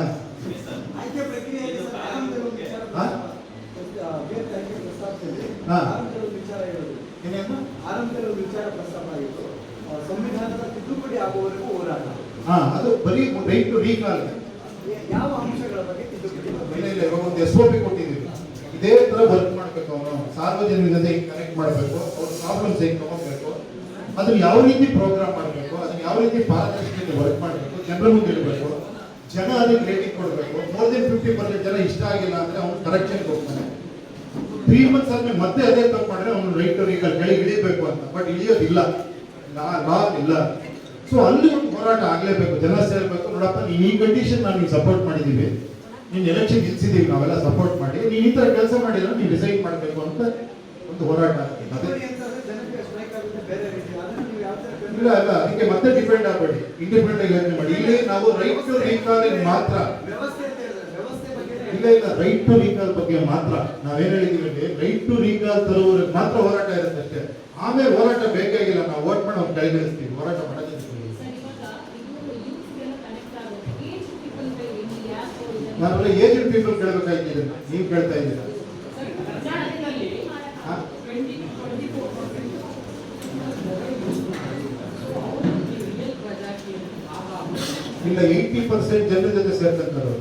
ಹಾ. ಆರಂಭದಲ್ಲಿ ವಿಚಾರ ಹೇಳೋದು ಏನೇನು? ಆರಂಭದಲ್ಲಿ ಒಂದು ವಿಚಾರ ಪ್ರಸ್ತಾಪ ಆಗಿತ್ತು, ಸಂವಿಧಾನದ ತಿದ್ದುಪಡಿ ಆಗುವವರೆಗೂ ಹೋರಾಟ. ಅದು ಬರೀ ರೈಟ್ ಟು ರೀಕಾಲ್. ಯಾವ ಅಂಶಗಳ ಬಗ್ಗೆ ತಿದ್ದುಪಡಿ? ಇಲ್ಲ, ಇವಾಗ ಒಂದು SOP ಕೊಟ್ಟಿದ್ದೀವಿ, ಇದೇ ತರ ವರ್ಕ್ ಮಾಡ್ಬೇಕು. ಅವನು ಸಾರ್ವಜನಿಕ ಜೊತೆ ಹಿಂಗೆ ಕನೆಕ್ಟ್ ಮಾಡಬೇಕು, ಅವ್ರ ಪ್ರಾಬ್ಲಮ್ಸ್ ಹೆಂಗೆ ತಗೋಬೇಕು, ಅದನ್ನ ಯಾವ ರೀತಿ ಪ್ರೋಗ್ರಾಮ್ ಮಾಡಬೇಕು, ಅದನ್ನ ಯಾವ ರೀತಿ ಪಾರದರ್ಶಕತೆ ವರ್ಕ್ ಮಾಡಬೇಕು, ಜನರ ಮುಂದೆ ಇಡಬೇಕು, ಜನ ಅದಕ್ಕೆ ರೇಟಿಂಗ್ ಕೊಡಬೇಕು. ಮೋರ್ ದೆನ್ 50% ಜನ ಇಷ್ಟ ಆಗಿಲ್ಲ ಅಂದ್ರೆ ಅವ್ನು ಕರೆಕ್ಷನ್ ಹೋಗ್ತಾನೆ. 3 months ಆದ್ಮೇಲೆ ಮತ್ತೆ ಅದೇ ತಪ್ಪು ಮಾಡಿದ್ರೆ ಅವ್ನು ರೈಟ್ ಟು ರೀಕಾಲ್ ಕೆಳಗೆ ಇಳಿಬೇಕು ಅಂತ. ಬಟ್ ಇಳಿಯೋದಿಲ್ಲ, ಲಾ ಇಲ್ಲ. ಸೊ ಅಲ್ಲಿ ಒಂದು ಹೋರಾಟ ಆಗ್ಲೇಬೇಕು, ಜನ ಸೇರ್ಬೇಕು. ನೋಡಪ್ಪ, ನೀನ್ ಈ ಕಂಡೀಷನ್ ನಾನು ಸಪೋರ್ಟ್ ಮಾಡಿದೀವಿ, ನೀನ್ ಎಲೆಕ್ಷನ್ ಗೆಲ್ಸಿದೀವಿ, ನಾವೆಲ್ಲ ಸಪೋರ್ಟ್ ಮಾಡಿ, ನೀನ್ ಈ ತರ ಕೆಲಸ ಮಾಡಿದ್ರೆ ನೀನ್ ಡಿಸೈಡ್ ಮಾಡಬೇಕು ಅಂತ ಒಂದು ಹೋರಾಟ ಆಗಿದೆ. ಇಲ್ಲ ಇಲ್ಲ, ಅದಕ್ಕೆ ಮತ್ತೆ ಡಿಪೆಂಡ್ ಆಗಬೇಡಿ, ಇಂಡಿಪೆಂಡೆಂಟ್ ಆಗಿ ಯೋಚನೆ ಮಾಡಿ. ಇಲ್ಲಿ ನಾವು ರೈಟ್ ಟು ರೀಕಾಲ್ ಮಾತ್ರ, ಇಲ್ಲ ಇಲ್ಲ, ರೈಟ್ ಟು ರೀಕಾಲ್ ಬಗ್ಗೆ ಮಾತ್ರ ನಾವೇನ್ ಹೇಳಿದೀವಿ, ರೈಟ್ ಟು ರೀಕಾಲ್ ತರುವವರೆಗೆ ಮಾತ್ರ ಹೋರಾಟ ಇರುತ್ತೆ ಅಷ್ಟೇ. ಆಮೇಲೆ ಹೋರಾಟ ಬೇಕಾಗಿಲ್ಲ, ನಾವು ವೋಟ್ ಮಾಡಿ ಅವ್ರು ಕೈಗಳಿಸ್ತೀವಿ, ಹೋರಾಟ ಮಾಡೋದಿಲ್ಲ. ನಾವೆಲ್ಲ ಏಜೆಡ್ ಪೀಪಲ್ ಕೇಳಬೇಕಾಗಿದ್ದೀರ, ನೀವು ಕೇಳ್ತಾ ಇದ್ದೀರಾ? ಇಲ್ಲ, 80% ಜನರ ಜೊತೆ ಸೇರ್ಕೊಂತಾರೆ,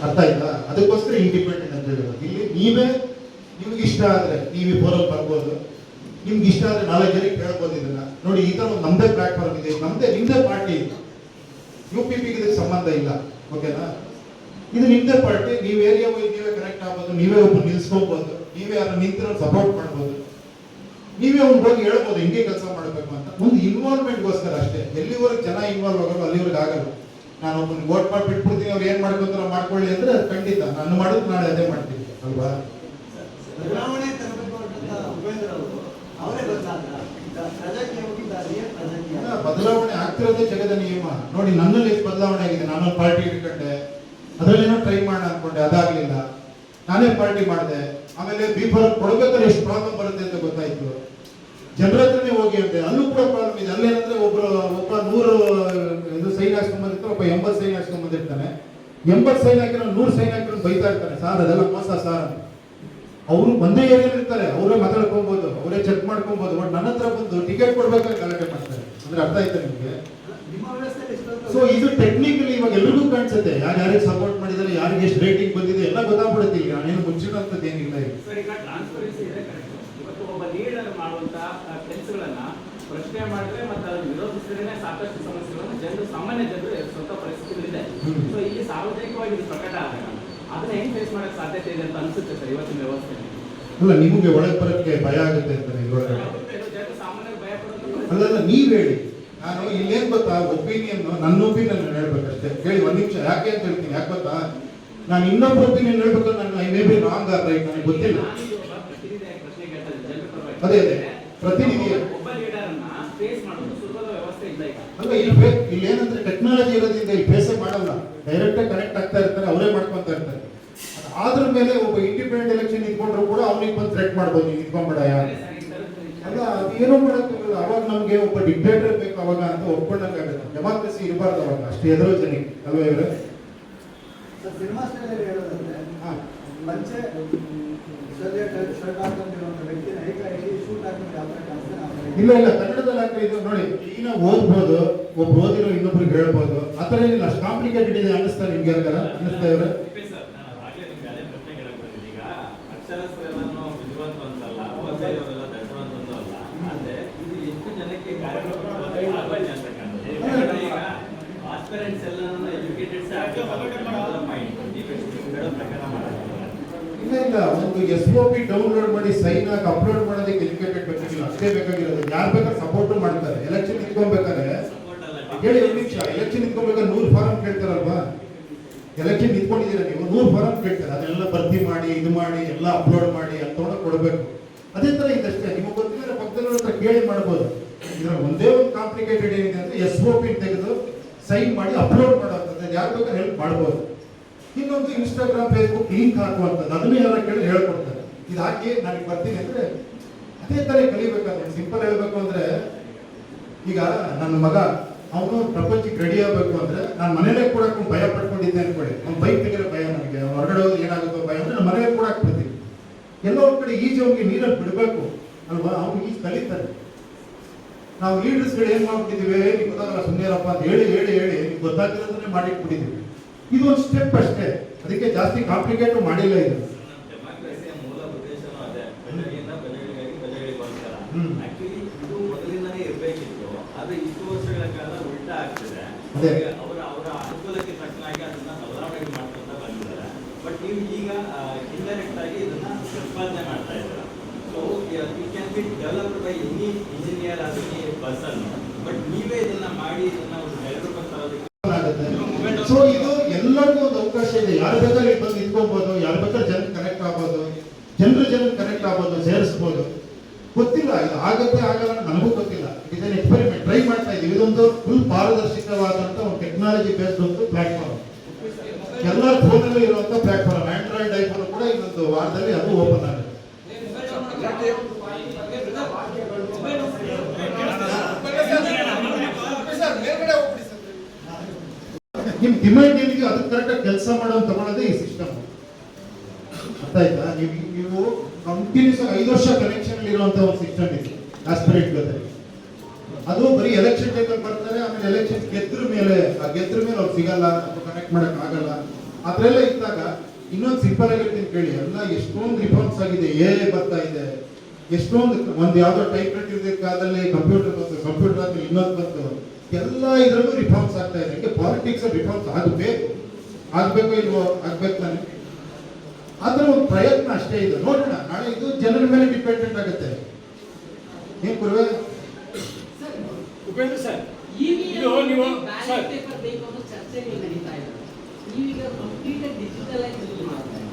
ಅರ್ಥ ಆಯ್ತಾ? ಅದಕ್ಕೋಸ್ಕರ ಇಂಡಿಪೆಂಡೆಂಟ್ ಅಂತ ಹೇಳೋದು. ಇಲ್ಲಿ ನಿಮ್ಗೆ ಇಷ್ಟ ಆದ್ರೆ ನೀವು ಫೋರಲ್ಲಿ ಬರ್ಬೋದು, ನಿಮ್ಗೆ ಇಷ್ಟ ಆದ್ರೆ 4 ಜನಕ್ಕೆ ಕೇಳ್ಬೋದು. ಇದನ್ನ ನೋಡಿ, ಈ ತರ ಒಂದು ನಮ್ದೇ ಪ್ಲಾಟ್ಫಾರ್ಮ್ ಇದೆ, ನಿಮ್ದೇ ಪಾರ್ಟಿ. UPP ಇದಕ್ಕೆ ಸಂಬಂಧ ಇಲ್ಲ, ಓಕೆನಾ? ಇದು ನಿಮ್ದೇ ಪಾರ್ಟಿ, ನೀವು ಏರಿಯಾ ವೈಸ್ ನೀವೇ ಕನೆಕ್ಟ್ ಆಗ್ಬೋದು, ನೀವೇ ಒಬ್ಬರು ನಿಲ್ಸ್ಕೋಬಹುದು, ನೀವೇ ಯಾರು ನಿಂತಿರೋ ಸಪೋರ್ಟ್ ಮಾಡ್ಬೋದು, ನೀವೇ ಅವ್ನು ಹೋಗಿ ಹೇಳ್ಬೋದು ಹಿಂಗೆ ಕೆಲಸ ಮಾಡಬೇಕು ಅಂತ. ಒಂದು ಇನ್ವಾಲ್ವ್ಮೆಂಟ್ಗೋಸ್ಕರ ಅಷ್ಟೇ. ಎಲ್ಲಿವರೆಗೆ ಜನ ಇನ್ವಾಲ್ವ್ ಆಗೋದು ಅಲ್ಲಿವರೆಗೆ ಆಗಲ್ಲ. ನಾನು ಒಬ್ಬನ ವೋಟ್ ಮಾಡಿ ಬಿಟ್ಬಿಡ್ತೀನಿ, ಅವ್ರು ಏನ್ ಮಾಡ್ಕೊಂತಾರ ಮಾಡ್ಕೊಳ್ಳಿ ಅಂದ್ರೆ ಅದು ಖಂಡಿತ ನಾನು ಮಾಡೋದು ನಾಳೆ ಅದೇ ಮಾಡ್ತೀನಿ ಅಲ್ವಾ? ಬದಲಾವಣೆ ಆಗ್ತಿರೋದೇ ಜಗದ ನಿಯಮ. ನೋಡಿ, ನನ್ನಲ್ಲಿ ಎಷ್ಟು ಬದಲಾವಣೆ ಆಗಿದೆ. ನಾನೊಂದು ಪಾರ್ಟಿ ಇಟ್ಕೊಂಡೆ, ಅದರಲ್ಲೇನೋ ಟ್ರೈ ಮಾಡೋಣ ಅನ್ಕೊಂಡೆ, ಅದಾಗ್ಲಿಲ್ಲ, ನಾನೇ ಪಾರ್ಟಿ ಮಾಡಿದೆ. ಆಮೇಲೆ B.Pharm ಕೊಡ್ಬೇಕಾದ್ರೆ ಎಷ್ಟು ಪ್ರಾಬ್ಲಮ್ ಬರುತ್ತೆ ಅಂತ ಗೊತ್ತಾಯ್ತು. ಜನರ ಹತ್ರನೇ ಹೋಗಿ ಅಂತೆ, ಅಲ್ಲೂ ಕೂಡ ಪ್ರಾಬ್ಲಮ್ ಇದೆ. ಅಲ್ಲೇನಂದ್ರೆ ಒಬ್ಬ 100 ಸೈನ್ ಹಾಕ್ಸ್ಕೊಂಡ್ ಬಂದಿರ್ತಾರೆ, ಒಬ್ಬ 80 ಸೈನ್ ಹಾಕ್ಸ್ಕೊಂಡ್ ಬಂದಿರ್ತಾನೆ. 80 ಸೈನ್ ಹಾಕಿರೋ 100 ಸೈನ್ ಹಾಕಿರೋ ಬೈತಾ ಇರ್ತಾರೆ, ಸಾರ್ ಅದೆಲ್ಲ ಮೋಸ ಸಾರ್. ಅವರು ಒಂದೇ ಏರಿಯಾ ಇರ್ತಾರೆ, ಅವರೇ ಮಾತಾಡ್ಕೊಬಹುದು, ಅವರೇ ಚೆಕ್ ಮಾಡ್ಕೊಬಹುದು. ಬಟ್ ನನ್ನ ಹತ್ರ ಬಂದು ಟಿಕೆಟ್ ಕೊಡ್ಬೇಕಾದ್ರೆ ಗಲಾಟೆ ಮಾಡ್ತಾರೆ. ಅಂದ್ರೆ ಅರ್ಥ ಆಯ್ತಾ ನಿಮ್ಗೆ? ಸೊ ಇದು ಟೆಕ್ನಿಕಲಿ ಇವಾಗ ಎಲ್ರಿಗೂ ಕಾಣಿಸುತ್ತೆ, ಯಾರಿಗೆ ಸಪೋರ್ಟ್ ಮಾಡಿದ್ದಾರೆ, ಯಾರಿಗೆ ಎಷ್ಟು ರೇಟಿಂಗ್ ಬಂದಿದೆ ಎಲ್ಲ ಗೊತ್ತಾಗ್ಬಿಡುತ್ತೆ. ಈಗ ನಾನೇನು ಮುಚ್ಚಿಡುವಂಥದ್ದು ಏನಿಲ್ಲ. ಇವತ್ತು ಒಬ್ಬ ಲೀಡರ್ ಮಾಡುವಂತ ಕೆಲಸಗಳನ್ನ ಪ್ರಶ್ನೆ ಮಾಡಿದ್ರೆ ಮತ್ತೆ ಅದನ್ನು ವಿರೋಧಿಸಿದ್ರೆ ಸಾಕಷ್ಟು ಸಮಸ್ಯೆಗಳನ್ನು ಸಾಮಾನ್ಯ ಜನರು ಸ್ವಂತ ಪರಿಸ್ಥಿತಿಗಳಿದೆ. ಸೊ ಇಲ್ಲಿ ಸಾರ್ವಜನಿಕವಾಗಿ ಇದು ಪ್ರಕಟ ಆದಾಗ ಅದನ್ನ ಹೆಂಗ್ ಫೇಸ್ ಮಾಡಕ್ ಸಾಧ್ಯತೆ ಇದೆ ಅಂತ ಅನ್ಸುತ್ತೆ ಸರ್ ಇವತ್ತಿನ ವ್ಯವಸ್ಥೆ? ಅಲ್ಲ, ನಿಮಗೆ ಒಳಗೆ ಬರೋಕ್ಕೆ ಭಯ ಆಗುತ್ತೆ ಅಂತ ಜನರು ಸಾಮಾನ್ಯವಾಗಿ ಭಯ ಪಡೋದು ಅಲ್ಲ. ನೀವ್ ಹೇಳಿ, ನಾನು ಇಲ್ಲೇನ್ ಗೊತ್ತಾ, ಒಪಿನಿಯನ್, ನನ್ನ ಒಪಿನಿಯನ್ ಹೇಳ್ಬೇಕಷ್ಟೇ. ಕೇಳಿ, 1 ನಿಮಿಷ. ಯಾಕೆ ಅಂತ ಹೇಳ್ತೀನಿ, ಯಾಕೆ ಗೊತ್ತಾ, ನಾನು ಇನ್ನೊಬ್ಬರ ಒಪಿನಿಯನ್ ಹೇಳ್ಬೇಕು, ನಾನು I may be wrong or right, ನನಗೆ ಗೊತ್ತಿಲ್ಲ. ಅದೇ ಪ್ರತಿನಿಧಿ ಅಲ್ಲ, ಇಲ್ಲಿ ಏನಂದ್ರೆ ಟೆಕ್ನಾಲಜಿ ಇರೋದ್ರಿಂದ ಇಲ್ಲಿ ಫೇಸೇ ಮಾಡಲ್ಲ, ಡೈರೆಕ್ಟ್ ಕನೆಕ್ಟ್ ಆಗ್ತಾ ಇರ್ತಾರೆ, ಅವರೇ ಮಾಡ್ಕೊಂತ ಇರ್ತಾರೆ. ಅದ್ರ ಮೇಲೆ ಒಬ್ಬ ಇಂಡಿಪೆಂಡೆಂಟ್ ಎಲೆಕ್ಷನ್ ನಿಂತ್ಕೊಂಡ್ರು ಕೂಡ ಅವ್ನಿಗೆ ಬಂದು ಥ್ರೆಟ್ ಮಾಡ್ಬೋದು, ನೀವು ನಿಂತ್ಕೊಂಡ್ಬೇಡ ಅಲ್ಲ, ಅದು ಏನೋ ಮಾಡೋಕ್ಕಾಗಲ್ಲ. ಅವಾಗ ನಮ್ಗೆ ಒಬ್ಬ ಡಿಕ್ಟೇಟರ್ ಬೇಕು ಅವಾಗ ಅಂತ ಒಪ್ಕೊಂಡಂಗಾಗುತ್ತೆ. ಡೆಮಾಕ್ರಸಿ ಇರಬಾರ್ದು ಅವಾಗ, ಅಷ್ಟು ಎದುರೋ ಜನಕ್ಕೆ ಅಲ್ವಾ ಇವ್ರೆ? ಸಿನಿಮಾ ಸ್ಟೈಲಲ್ಲಿ ಹೇಳೋದಂದ್ರೆ ಮಂಚೆ ಶರ್ಟ್ ಹಾಕೊಂಡಿರುವಂತ ವ್ಯಕ್ತಿನ ಏಕಾಏಕಿ ಶೂಟ್ ಹಾಕೊಂಡು ಯಾವ ತರ ಕಾಣಿಸ್ತಾನೆ. ಇಲ್ಲ ಇಲ್ಲ, ಕನ್ನಡದಲ್ಲಿ ಹಾಕಿ ಇದು ನೋಡಿ, ಈಗ ಓದ್ಬೋದು, ಒಬ್ರು ಓದಿರೋ ಇನ್ನೊಬ್ರಿಗೆ ಹೇಳ್ಬೋದು. ಆ ಥರ ಏನಿಲ್ಲ, ಅಷ್ಟು ಕಾಂಪ್ಲಿಕೇಟೆಡ್ ಇದೆ ಅನ್ನಿಸ್ತಾ ನಿಮ್ಗೆ? ಅನ್ನಿಸ್ತಾ ಇವ್ರೆ? ಇಲ್ಲ ಇಲ್ಲ, ಒಂದು SOP ಡೌನ್ಲೋಡ್ ಮಾಡಿ ಸೈನ್ ಹಾಕಿ ಅಪ್ಲೋಡ್ ಮಾಡೋದಕ್ಕೆ ಎಜುಕೇಟೆಡ್ ಬೇಕಾಗಿಲ್ಲ, ಅಷ್ಟೇ ಬೇಕಾಗಿರೋದು. ಯಾರು ಬೇಕಾದ್ರೆ ಸಪೋರ್ಟ್ ಮಾಡ್ತಾರೆ. ಎಲೆಕ್ಷನ್ ನಿಂತ್ಕೊಬೇಕಾದ್ರೆ ಹೇಳಿ, 1 ನಿಮಿಷ, ಎಲೆಕ್ಷನ್ ನಿಂತ್ಕೊಬೇಕಾದ್ರೆ 100 ಫಾರಂ ಕೇಳ್ತಾರಲ್ವಾ? ಎಲೆಕ್ಷನ್ ನಿಂತ್ಕೊಂಡಿದ್ದೀರಾ ನೀವು, 100 ಫಾರಂ ಕೇಳ್ತಾರೆ. ಅದನ್ನೆಲ್ಲ ಭರ್ತಿ ಮಾಡಿ, ಇದು ಮಾಡಿ, ಎಲ್ಲ ಅಪ್ಲೋಡ್ ಮಾಡಿ ಅಂತ ಕೊಡಬೇಕು. ಅದೇ ತರ ಇದಷ್ಟೇ. ನಿಮಗೆ ಗೊತ್ತಿಲ್ಲ, ಪಕ್ಕದವ್ರ ಹತ್ರ ಕೇಳಿ ಮಾಡ್ಬೋದು. ಇದ್ರ ಒಂದೇ ಒಂದು ಕಾಂಪ್ಲಿಕೇಟೆಡ್ ಏನಿದೆ ಅಂದ್ರೆ SOP ತೆಗೆದು ಸೈನ್ ಮಾಡಿ ಅಪ್ಲೋಡ್ ಮಾಡೋಂಥದ್ದು, ಯಾರು ಬೇಕಾದ್ರೆ ಹೆಲ್ಪ್ ಮಾಡ್ಬೋದು. ಇನ್ನೊಂದು ಇನ್ಸ್ಟಾಗ್ರಾಮ್, ಫೇಸ್ಬುಕ್ ಲಿಂಕ್ ಹಾಕುವಂಥದ್ದು, ಅದನ್ನು ಯಾರ ಕೇಳಿ ಹೇಳ್ಕೊಡ್ತಾರೆ. ಇದು ಹಾಕಿ ನನಗೆ ಬರ್ತೀನಿ ಅಂದ್ರೆ ಅದೇ ತರ ಕಲಿಬೇಕಾದ್ರೆ. ಸಿಂಪಲ್ ಹೇಳ್ಬೇಕು ಅಂದ್ರೆ, ಈಗ ನನ್ನ ಮಗ ಅವನು ಪ್ರಪಂಚಕ್ಕೆ ರೆಡಿ ಆಗಬೇಕು ಅಂದ್ರೆ ನಾನು ಮನೇಲೆ ಕೂಡ ಭಯ ಪಡ್ಕೊಂಡಿದ್ದೆ ಅನ್ಕೊಳ್ಳಿ. ಅವ್ನು ಬೈಕ್ ತೆಗಿರೋ ಭಯ, ನನಗೆ ಹೊರಗಡೆ ಹೋದ್ರೆ ಏನಾಗುತ್ತೋ ಭಯ ಅಂದ್ರೆ ನಾನು ಮನೇಲೆ ಕೂಡ ಹಾಕ್ಬಿಡ್ತೀನಿ. ಎಲ್ಲೋ ಒಂದ್ ಕಡೆ ಕಡೆ ಈಜು ಅವ್ನಿಗೆ ನೀರಲ್ಲಿ ಬಿಡಬೇಕು ಅಲ್ವಾ, ಅವ್ನು ಈಜು ಕಲಿತಾನೆ. ನಾವು ಲೀಡರ್ಸ್ಗಳು ಏನ್ ಮಾಡ್ಬಿಟ್ಟಿದೀವಿ, ನಿಮ್ಗೆ ಗೊತ್ತಾಗಲ್ಲ ಸುಮ್ಮನೆರಪ್ಪ ಅಂತ ಹೇಳಿ ಹೇಳಿ ಹೇಳಿ ನಿಮ್ಗೆ ಗೊತ್ತಾಗಿರೋದನ್ನೇ ಮಾಡಿಟ್ಬಿಟ್ಟಿದೀವಿ. ಇದು ಒಂದು ಸ್ಟೆಪ್ ಅಷ್ಟೇ, ಅದಕ್ಕೆ ಜಾಸ್ತಿ ಕಾಂಪ್ಲಿಕೇಟ್ ಮಾಡಿಲ್ಲ ಇದು. ಡೆಮಾಕ್ರಸಿಯ ಮೂಲ ಉದ್ದೇಶನೂ ಅದೇ, ಬೆಳಗಿಂದ ಬೆಳಗಳಿಗಾಗಿ ಬೆಳಗಳಿಗೋಸ್ಕರ. ಹ್ಮ್. ಆಕ್ಚುಲಿ ಇದು ಮೊದಲಿಂದನೇ ಇರಬೇಕಿತ್ತು, ಆದ್ರೆ ಇಷ್ಟು ವರ್ಷಗಳ ಕಾಲ ಉಲ್ಟಾ ಆಗ್ತಿದೆ. ಅದೇ. ಅವರ ಅವರ ಅನುಕೂಲಕ್ಕೆ ತಕ್ಕನಾಗಿ ಅದನ್ನ ಬದಲಾವಣೆ ಮಾಡ್ಕೊಂತ ಬಂದಿದ್ದಾರೆ. ಬಟ್ ನೀವು ಈಗ ಇಂಡೈರೆಕ್ಟ್ ಆಗಿ ಇದನ್ನ ಪ್ರತಿಪಾದನೆ ಮಾಡ್ತಾ ಇದ್ದೀರಾ. So it can be developed by any engineer or any person, but ನೀವೇ ಇದನ್ನ ಮಾಡಿ ಇದನ್ನ ಒಂದು ಡೆವಲಪ್ಮೆಂಟ್ ತರೋದಕ್ಕೆ. ಸೊ ಇದು ಎಲ್ಲರಿಗೂ ಒಂದು ಅವಕಾಶ ಇದೆ. ಯಾರು ಬೇಕಾದ್ರೆ ಇಲ್ಲಿ ಬಂದು ನಿಂತ್ಕೊಬಹುದು, ಯಾರು ಬೇಕಾದ್ರೆ ಜನ ಕನೆಕ್ಟ್ ಆಗ್ಬೋದು, ಜನರು ಕನೆಕ್ಟ್ ಆಗ್ಬೋದು, ಸೇರಿಸ್ಬೋದು. ಗೊತ್ತಿಲ್ಲ ಇದು ಆಗತ್ತೆ ಆಗಲ್ಲ ನನಗೂ ಗೊತ್ತಿಲ್ಲ. ಇದನ್ನ ಎಕ್ಸ್ಪೆರಿಮೆಂಟ್ ಟ್ರೈ ಮಾಡ್ತಾ ಇದೀವಿ. ಇದೊಂದು ಫುಲ್ ಪಾರದರ್ಶಕವಾದಂತ ಒಂದು ಟೆಕ್ನಾಲಜಿ ಬೇಸ್ಡ್ ಒಂದು ಪ್ಲಾಟ್ಫಾರ್ಮ್, ಎಲ್ಲ ಫೋನಲ್ಲಿ ಇರುವಂತ ಪ್ಲಾಟ್ಫಾರ್ಮ್. ಆಂಡ್ರಾಯ್ಡ್ ಐಫೋನ್ ಕೂಡ ಇನ್ನೊಂದು ವಾರದಲ್ಲಿ ಅದು ಓಪನ್ ಆಗುತ್ತೆ. ನಿಮ್ ಡಿಮ್ಯಾಂಡ್ ಏನಿದೆ ಅದಕ್ಕೆ ಕರೆಕ್ಟಾಗಿ ಕೆಲಸ ಮಾಡೋದು ತಗೊಳ್ಳೋದೇ ಈ ಸಿಸ್ಟಮ್. ಅರ್ಥ ಆಯ್ತಾ? ನೀವು ಕಂಟಿನ್ಯೂಸ್ 5 ವರ್ಷ ಕನೆಕ್ಷನ್ ಇರುವಂತ ಒಂದು ಸಿಸ್ಟಮ್ ಇದೆ ಆಸ್ಪಿರೇಟ್ ಜೊತೆ. ಅದು ಬರೀ ಎಲೆಕ್ಷನ್ ಟೈಮಲ್ಲಿ ಬರ್ತಾರೆ, ಆಮೇಲೆ ಎಲೆಕ್ಷನ್ ಗೆದ್ರ ಮೇಲೆ ಅವ್ರು ಸಿಗಲ್ಲ ಅಥವಾ ಕನೆಕ್ಟ್ ಮಾಡಕ್ ಆಗಲ್ಲ. ಅದ್ರೆಲ್ಲ ಇದ್ದಾಗ ಇನ್ನೊಂದು ಸಿಂಪಲ್ ಆಗಿರ್ತೀನಿ ಕೇಳಿ, ಎಲ್ಲ ಎಷ್ಟೊಂದು ರಿಫಾರ್ಮ್ಸ್ ಆಗಿದೆ. ಎ ಬರ್ತಾ ಇದೆ, ಎಷ್ಟೊಂದು ಒಂದು ಯಾವ್ದೋ ಟೈಪ್ ರೈಟ್ ಇದ್ದ ಕಾಲದಲ್ಲಿ ಕಂಪ್ಯೂಟರ್ ಆದ್ಮೇಲೆ ಇನ್ನೊಂದು ಬಂತು. ಎಲ್ಲ ಇದರಲ್ಲೂ ರಿಫಾರ್ಮ್ಸ್ ಆಗ್ತಾ ಇದೆ. ಹೀಗೆ ಪಾಲಿಟಿಕ್ಸ್ ರಿಫಾರ್ಮ್ಸ್ ಆಗ್ಬೇಕು ಇಲ್ವೋ ಆಗ್ಬೇಕು ತಾನೆ. ಆದ್ರೆ ಒಂದು ಪ್ರಯತ್ನ ಅಷ್ಟೇ ಇದೆ. ನೋಡೋಣ, ನಾಳೆ ಇದು ಜನರ ಮೇಲೆ ಡಿಪೆಂಡೆಂಟ್ ಆಗುತ್ತೆ. ಏನ್ ಕುರುವೆ ಉಪೇಂದ್ರ ಸರ್, ಇದು ನೀವು ಬ್ಯಾಲೆಟ್ ಪೇಪರ್ ಬೇಕು ಅನ್ನೋ ಚರ್ಚೆಗಳು ನಡೀತಾ ಇದೆ. ನೀವೀಗ ಕಂಪ್ಲೀಟ್ ಡಿಜಿಟಲೈಸ್ ಮಾಡ್ತಾರೆ,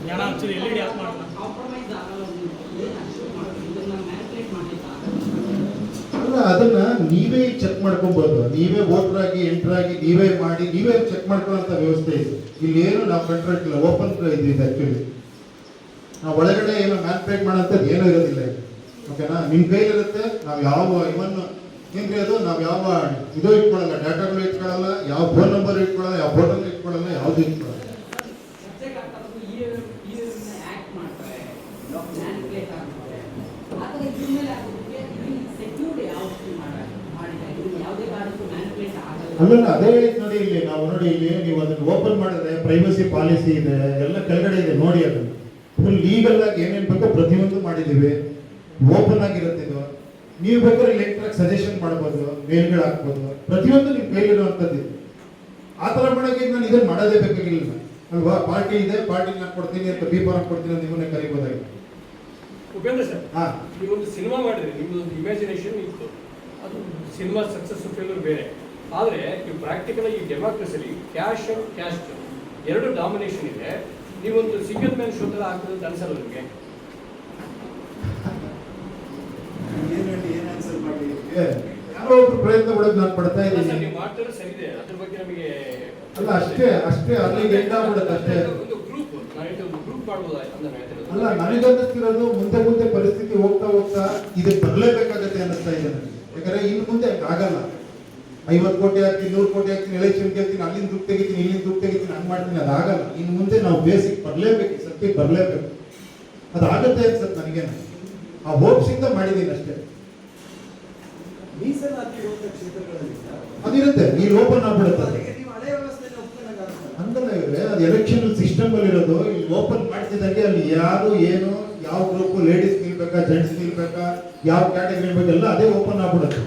ಜ್ಞಾನ actually L E D of ಮಾಡೋಣ. ಕಾಂಪ್ರಮೈಸ್ ಆಗಲ್ಲ. ಏನು ಅಷ್ಟು ಮಾಡ್ತೀವಿ, ಇದನ್ನ ಮ್ಯಾನಿಪುಲೇಟ್ ಮಾಡಲಿಕ್ಕೆ ಆಗಲ್ಲ. ಅಲ್ಲ, ಅದನ್ನ ನೀವೇ ಚೆಕ್ ಮಾಡ್ಕೊಬಹುದು. ನೀವೇ ವೋಟರ್ ಆಗಿ ಎಂಟರ್ ಆಗಿ ನೀವೇ ಮಾಡಿ ನೀವೇ ಚೆಕ್ ಮಾಡ್ಕೊಳ್ಳೋಂಥ ವ್ಯವಸ್ಥೆ ಇದೆ. ಇಲ್ಲಿ ಏನು ನಾವು ಕಂಟ್ರೋಲ್ ಇಲ್ಲ, ಓಪನ್ ಇದೆ ಆಕ್ಚುಲಿ. ನಾವು ಒಳಗಡೆ ಏನೋ ಮ್ಯಾನಿಪುಲೇಟ್ ಮಾಡೋಂಥದ್ದು ಏನೂ ಇರೋದಿಲ್ಲ. ಓಕೆನಾ? ನಿಮ್ ಕೈಲಿರುತ್ತೆ. ನಾವು ಯಾವ ಇವನ್ ಏನ್ರಿ ಅದು ನಾವು ಯಾವ ಇದು ಇಟ್ಕೊಳ್ಳಲ್ಲ, ಡಾಟಾಗಳು ಇಟ್ಕೊಳ್ಳಲ್ಲ, ಯಾವ ಫೋನ್ ನಂಬರ್ ಇಟ್ಕೊಳ್ಳಲ್ಲ, ಯಾವ ಫೋಟೋ ಇಟ್ಕೊಳ್ಳಲ್ಲ, ಯಾವ್ದು ಇಟ್ಕೊಳ್ಳಲ್ಲ. ಸಬ್ಜೆಕ್ಟ್ ಆಗ್ತಕ್ಕಂಥ ಈ ಆಕ್ಟ್ ಮಾಡ್ತಾರೆ, ಮ್ಯಾನಿಪುಲೇಟ್ ಆಗ್ತಾರೆ. ಆದರೆ ಇದ್ರ ಮೇಲೆ ಆಗೋದಕ್ಕೆ ಸೆಕ್ಯೂರ್ಡ್ ಯಾವ ಮಾಡಿದ್ದಾರೆ, ಇದು ಯಾವುದೇ ಕಾರಣಕ್ಕೂ ಮ್ಯಾನಿಪುಲೇಟ್ ಆಗಲ್ಲ. ಅಲ್ಲಲ್ಲ, ಅದೇ ಹೇಳಿದ್ ನೋಡಿ. ಇಲ್ಲಿ ನಾವು ನೋಡಿ, ಇಲ್ಲಿ ನೀವು ಅದನ್ನ ಓಪನ್ ಮಾಡಿದ್ರೆ ಪ್ರೈವಸಿ ಪಾಲಿಸಿ ಇದೆ, ಎಲ್ಲ ಕೆಳಗಡೆ ಇದೆ ನೋಡಿ. ಅದನ್ನ ಫುಲ್ ಲೀಗಲ್ ಆಗಿ ಏನೇನ್ ಬೇಕೋ ಪ್ರತಿಯೊಂದು ಮಾಡಿದೀವಿ. ಓಪನ್ ಆಗಿರುತ್ತೆ ಇದು. ನೀವು ಬೇಕಾದ್ರೆ ಎಲೆಕ್ಟ್ರಾಕ್ ಸಜೆಷನ್ ಮಾಡ್ಬೋದು, ಮೇಲ್ಗಳು ಹಾಕ್ಬೋದು, ಪ್ರತಿಯೊಂದು ನಿಮ್ ಕೈಲಿರುವಂತದ್ದು. ಆ ತರ ಮಾಡೋಕೆ ನಾನು ಇದನ್ನ ಮಾಡೋದೇ ಬೇಕಾಗಿಲ್ಲ ಅಲ್ವಾ? ಪಾರ್ಟಿ ಇದೆ, ಪಾರ್ಟಿ ನಾನು ಕೊಡ್ತೀನಿ ಅಂತ ಬಿ ಫಾರ್ಮ್ ಕೊಡ್ತೀನಿ ಅಂತ ನಿಮ್ಮನ್ನೇ ಕರಿಬೋದಾಗಿತ್ತು. ಉಪೇಂದ್ರ ಸರ್, ಹಾ, ನೀವೊಂದು ಸಿನಿಮಾ ಮಾಡಿದ್ರಿ, ನಿಮ್ಮದೊಂದು ಇಮ್ಯಾಜಿನೇಷನ್ ಇತ್ತು. ಅದು ಸಿನಿಮಾ ಸಕ್ಸಸ್ ಫೇಲ್ಯೂರ್ ಬೇರೆ. ಆದರೆ ನೀವು ಪ್ರಾಕ್ಟಿಕಲ್ ಈ ಡೆಮಾಕ್ರಸಿಲಿ ಕ್ಯಾಶ್ ಅಂಡ್ ಕ್ಯಾಸ್ಟ್ ಎರಡು ಡಾಮಿನೇಷನ್ ಇದೆ. ನೀವೊಂದು ಸಿಂಗಲ್ ಮ್ಯಾನ್ ಶೋ ತರ ಆಗ್ತದೆ ಅಂತ ಅನ್ಸಲ್ಲ ನಿಮಗೆ? ಯಾರೋ ಒಬ್ರು ಪ್ರಯತ್ನ ಪಡೋದು ನಾನು ಪಡ್ತಾ ಸರ್, ಇದ್ದೀನಿ. ನೀವು ಮಾಡ್ತಾರೆ ಸರಿ ಇದೆ, ಅದ್ರ ಬಗ್ಗೆ ನಮಗೆ ಅಲ್ಲ, ಅಷ್ಟೇ ಅಲ್ಲಿಗೆ ಎಂಡ್ ಆಗ್ಬಿಡುತ್ತೆ ಅಷ್ಟೇ. ಒಂದು ಗ್ರೂಪ್ ಒಂದು ಗ್ರೂಪ್ ಮಾಡ್ಬೋದು ಅಂತ ನಾನು ಹೇಳ್ತಿರೋದು. ಅಲ್ಲ, ನನಗನ್ನಿಸ್ತಿರೋದು ಮುಂದೆ ಪರಿಸ್ಥಿತಿ ಹೋಗ್ತಾ ಇದಕ್ಕೆ ಬರಲೇಬೇಕಾಗತ್ತೆ ಅನ್ನಿಸ್ತಾ ಇದೆ ನನಗೆ. ಯಾಕಂದ್ರೆ ಇನ್ನು ಮುಂದೆ ಆಗಲ್ಲ. 50 ಕೋಟಿ ಹಾಕ್ತೀನಿ, 100 ಕೋಟಿ ಹಾಕ್ತೀನಿ, ಎಲೆಕ್ಷನ್ ಗೆಲ್ತೀನಿ, ಅಲ್ಲಿಂದ ದುಡ್ಡು ತೆಗಿತೀನಿ, ಇಲ್ಲಿಂದ ದುಡ್ಡು ತೆಗಿತೀನಿ, ಹಂಗೆ ಮಾಡ್ತೀನಿ, ಅದಾಗಲ್ಲ. ಇನ್ನು ಮುಂದೆ ನಾವು ಬೇಸಿಕ್ ಬರಲೇಬೇಕು, ಸತ್ಯಕ್ಕೆ ಬರಲೇಬೇಕು. ಅದಾಗತ್ತೆ ಅನ್ಸುತ್ತೆ ನನಗೇನು. ಆ ಹೋಪ್ಸ್ ಇಂದ ಮಾಡಿದ್ದೀನಿ ಅಷ್ಟೇ. ಮೀಸಲಾತಿ ಇರುವಂತ ಕ್ಷೇತ್ರಗಳಲ್ಲಿ ಅದಿರುತ್ತೆ, ಈ ಓಪನ್ ಆಗ್ಬಿಡುತ್ತೆ. ಅದಕ್ಕೆ ನೀವು ಹಳೆ ವ್ಯವಸ್ಥೆನ ಒಪ್ಪಿಕೊಳ್ಳೋಕ್ಕಾಗಲ್ಲ. ಹಂಗಲ್ಲ ಇವ್ರೆ, ಅದು ಎಲೆಕ್ಷನ್ ಸಿಸ್ಟಮ್ ಅಲ್ಲಿ ಇರೋದು. ಇಲ್ಲಿ ಓಪನ್ ಮಾಡ್ತಿದ್ದಂಗೆ ಅಲ್ಲಿ ಯಾರು ಏನು ಯಾವ ಗ್ರೂಪ್, ಲೇಡೀಸ್ ನಿಲ್ಬೇಕಾ, ಜೆಂಟ್ಸ್ ನಿಲ್ಬೇಕಾ, ಯಾವ ಕ್ಯಾಟಗರಿ ನಿಲ್ಬೇಕು, ಎಲ್ಲ ಅದೇ ಓಪನ್ ಆಗ್ಬಿಡುತ್ತೆ.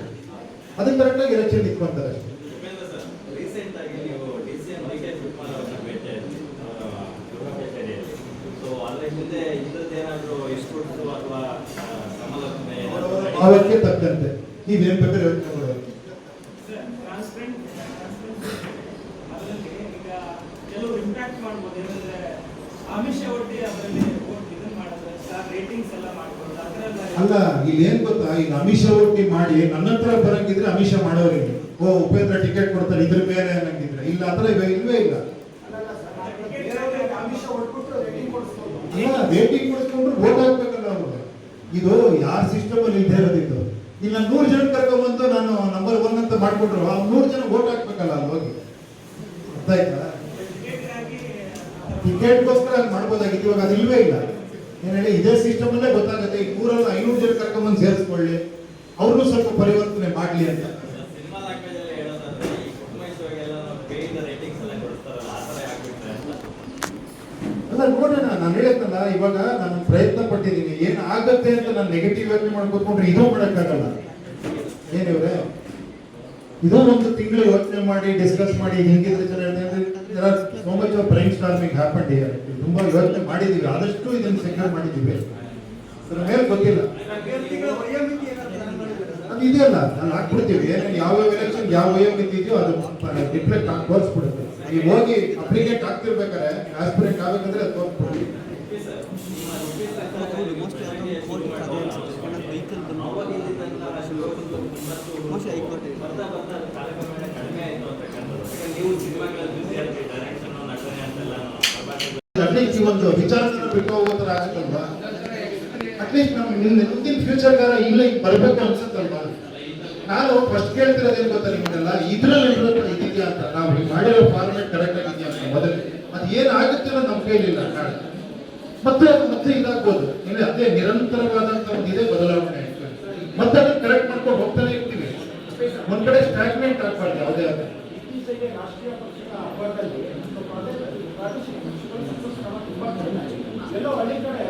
ಅದಕ್ಕೆ ಕರೆಕ್ಟಾಗಿ ಎಲೆಕ್ಷನ್ ನಿಂತ್ಕೊಂತಾರೆ ಅಷ್ಟೇ. ಉಪೇಂದ್ರ ಸರ್, ರೀಸೆಂಟ್ ಆಗಿ ನೀವು DCM ಡಿ.ಕೆ. ಶಿವಕುಮಾರ್ ಅವರನ್ನ ಭೇಟಿಯಾಗಿ ಗೃಹಕಚೇರಿಯಲ್ಲಿ. ಸೊ ಅದ್ರ ಹಿಂದೆ ಇದ್ದದ್ದೇನಾದ್ರೂ ಇನ್ಸ್ಪುಟ್ಸ್ ಅಥವಾ ಸಮಾಲೋಚನೆ ಭಾವಕ್ಕೆ ತಕ್ಕಂತೆ ನೀವೇನ್ ಬೇಕಾದ್ರೆ ಯೋಚನೆ ಮಾಡೋದು. ಅದರಲ್ಲಿ ಈಗ ಕೆಲವು ಇಂಪ್ಯಾಕ್ಟ್ ಮಾಡ್ಬೋದು. ಏನಂದ್ರೆ ಆಮಿಷ ಒಡ್ಡಿ ಅದರಲ್ಲಿ ಇದನ್ನ ಮಾಡಿದ್ರೆ ಸ್ಟಾರ್ ರೇಟಿಂಗ್ಸ್ ಎಲ್ಲ ಮಾಡ್ಬೋದು. ಅದರೆಲ್ಲ ಅಲ್ಲ, ಇಲ್ಲಿ ಏನ್ ಗೊತ್ತಾ, ಈಗ ಅಮಿಷ ಒಟ್ಟಿ ಮಾಡಿ ನನ್ನ ಹತ್ರ ಬರಂಗಿದ್ರೆ ಅಮಿಷ ಮಾಡೋರಿಗೆ ಉಪೇಂದ್ರ ಟಿಕೆಟ್ ಕೊಡ್ತಾರೆ ಇದ್ರ ಮೇಲೆ ಅನ್ನಂಗಿದ್ರೆ ಇಲ್ಲ, ಆತರ ಇಲ್ವೇ ಇಲ್ಲ. ಬೇರೆಯವ್ರಿಗೆ ಆಮಿಷ ಒಡ್ಬಿಟ್ಟು ರೇಟಿಂಗ್ ಕೊಡಿಸ್ಬೋದು. ಅಲ್ಲ, ರೇಟಿಂಗ್ ಕೊಡಿಸ್ಕೊಂಡ್ರು ವೋಟ್ ಹಾಕ್ಬೇಕಲ್ಲ ಅವರು. ಇದು ಯಾರ ಸಿಸ್ಟಮ್ ಅಲ್ಲಿ ಇದ್ದೇ ಇರೋದಿದ್ದು. ಇಲ್ಲ 100 ಜನ ಕರ್ಕೊಂಡ್ಬಂದು ನಾನು ನಂಬರ್ 1 ಅಂತ ಮಾಡ್ಕೊಟ್ರು, ಆ 100 ಜನ ವೋಟ್ ಹಾಕ್ಬೇಕಲ್ಲ ಅಲ್ಲಿ ಹೋಗಿ. ಅರ್ಥ ಆಯ್ತಾ? ಟಿಕೆಟ್ಗೋಸ್ಕರ ಅಲ್ಲಿ ಮಾಡ್ಬೋದಾಗಿತ್ತು, ಇವಾಗ ಅದು ಇಲ್ವೇ ಇಲ್ಲ. ಏನ್ ಹೇಳಿ, ಇದೇ ಸಿಸ್ಟಮ್ ಅಲ್ಲೇ ಗೊತ್ತಾಗುತ್ತೆ. ಈ 500 ಜನ ಕರ್ಕೊಂಡ್ಬಂದು ಸೇರಿಸ್ಕೊಳ್ಳಿ, ಅವ್ರನ್ನೂ ಸ್ವಲ್ಪ ಪರಿವರ್ತನೆ ಮಾಡ್ಲಿ ಅಂತ. ಸಿನಿಮಾ ಲ್ಯಾಂಗ್ವೇಜ್ ಅಲ್ಲಿ ಹೇಳೋದಾದ್ರೆ ಈ ಕುಟುಂಬ ಶೋಗೆಲ್ಲ ಪೇಯ್ಡ್ ರೇಟಿಂಗ್ಸ್ ಎಲ್ಲ ಕೊಡ್ತಾರಲ್ಲ, ಆ ಥರ ಆಗ್ಬಿಟ್ರೆ ಅಂತ. ಅಲ್ಲ ನೋಡೋಣ, ನಾನು ಹೇಳಿದ್ನಲ್ಲ, ಇವಾಗ ನಾನು ಪ್ರಯತ್ನ ಪಟ್ಟಿದ್ದೀನಿ. ಏನ್ ಆಗತ್ತೆ ಅಂತ ನಾನು ನೆಗೆಟಿವ್ ಯೋಚನೆ ಮಾಡ್ಕೊಂಡ್ರೆ ಇದು ಮಾಡಕ್ಕಾಗಲ್ಲ. ಏನಿವ್ರೆ, ಇದು ಒಂದು ತಿಂಗಳು ಯೋಚನೆ ಮಾಡಿ ಡಿಸ್ಕಸ್ ಮಾಡಿ ಹಿಂಗಿದ್ರೆ so much of brainstorming happened here. ತುಂಬಾ ಯೋಚನೆ ಮಾಡಿದೀವಿ, ಆದಷ್ಟು ಇದನ್ನ ಸೆಕ್ಯೂರ್ ಮಾಡಿದೀವಿ. ಅದ್ರ ಮೇಲೆ ಗೊತ್ತಿಲ್ಲ, 7 ತಿಂಗಳ ವಯೋಮಿತಿ ಏನಾದ್ರು ಪ್ಲಾನ್ ಮಾಡಿದ್ದಾರೆ ಸರ್? ಅದು ಇದೆಯಲ್ಲ, ನಾನು ಹಾಕ್ಬಿಡ್ತೀವಿ. ಏನೇನು ಯಾವ್ಯಾವ ಎಲೆಕ್ಷನ್ ಯಾವ ವಯೋಮಿತಿ ಇದೆಯೋ ಅದು ರಿಫ್ಲೆಕ್ಟ್ ಆಗಿ ತೋರಿಸ್ಬಿಡುತ್ತೆ. ನೀವು ಹೋಗಿ ಅಪ್ಲಿಕೇಟ್ ಆಗ್ತಿರ್ಬೇಕಾದ್ರೆ ಆಸ್ಪಿರೆಂಟ್ ಆಗ್ಬೇಕಂದ್ರೆ ಅದು ತೋರಿಸ್ಬಿಡ್ತೀವಿ. ಓಕೆ ಸರ್, ನಿಮ್ಮ ರುಪೀಸ್ ಬರ್ತಾ ಬರ್ತಾ ಅದು ಕಾಲಕ್ರಮೇಣ ಕಡಿಮೆ ಆಯಿತು ಅಂತಕ್ಕಂಥದ್ದು. ಯಾಕಂದ್ರೆ ನೀವು ಸಿನಿಮಾಗಳಲ್ಲಿ ಬಿಸಿ ಆಗ್ತೀವಿ, ಡೈರೆಕ್ಷನ್ ನಟನೆ ಅಂತೆಲ್ಲ ಅಟ್ಲೀಸ್ಟ್ ಈ ಒಂದು ವಿಚಾರನ ಬಿಟ್ಟು ಹೋಗೋ ಥರ ಆಗುತ್ತಲ್ವಾ? ಅಟ್ಲೀಸ್ಟ್ ನಮ್ಗೆ ಮುಂದಿನ ಫ್ಯೂಚರ್ಗಾರ ಇಲ್ಲ ಈಗ ಬರಬೇಕು ಅನ್ಸುತ್ತಲ್ವಾ? ನಾನು ಫಸ್ಟ್ ಕೇಳ್ತಿರೋದೇನು ಗೊತ್ತಾ ನಿಮ್ಗೆಲ್ಲ, ಇದ್ರಲ್ಲಿ ಇದೆಯಾ ಅಂತ. ನಾವು ಈಗ ಮಾಡಿರೋ ಫಾರ್ಮೆಟ್ ಕರೆಕ್ಟ್ ಆಗಿದೆಯಾ ಅಂತ ಮೊದಲು. ಅದು ಏನಾಗುತ್ತೆ ಅನ್ನೋದು ನಮ್ಮ ಕೈಲಿಲ್ಲ. ನಾಳೆ ಮತ್ತೆ ಇದಾಗ್ಬೋದು. ಇಲ್ಲ ಅದೇ ನಿರಂತರವಾದಂತ ಒಂದು ಇದೇ ಬದಲಾವಣೆ ಆಯ್ತು. ಮತ್ತೆ ಅದನ್ನ ಕರೆಕ್ಟ್ ಮಾಡ್ಕೊಂಡು ಹೋಗ್ತಾನೆ ಇರ್ತೀವಿ. ಒಂದ್ ಕಡೆ ಸ್ಟ್ಯಾಗ್ನೆಂಟ್ ಆಗ್ಬಾರ್ದು ಯಾವುದೇ ಆದ. ಇತ್ತೀಚೆಗೆ ರಾಷ್ಟ್ರೀಯ ಪಕ್ಷದ ಹಬ್ಬದಲ್ಲಿ ಸ್ವಲ್ಪ ಪ್ರಾದೇಶಿಕ ಪಕ್ಷಗಳ ಸಕ್ಸಸ್ ಕ್ರಮ ತುಂಬಾ ಕಡಿಮೆ ಆಗಿದೆ. ಎಲ್ಲೋ ಹಳ್ಳಿ ಕಡೆ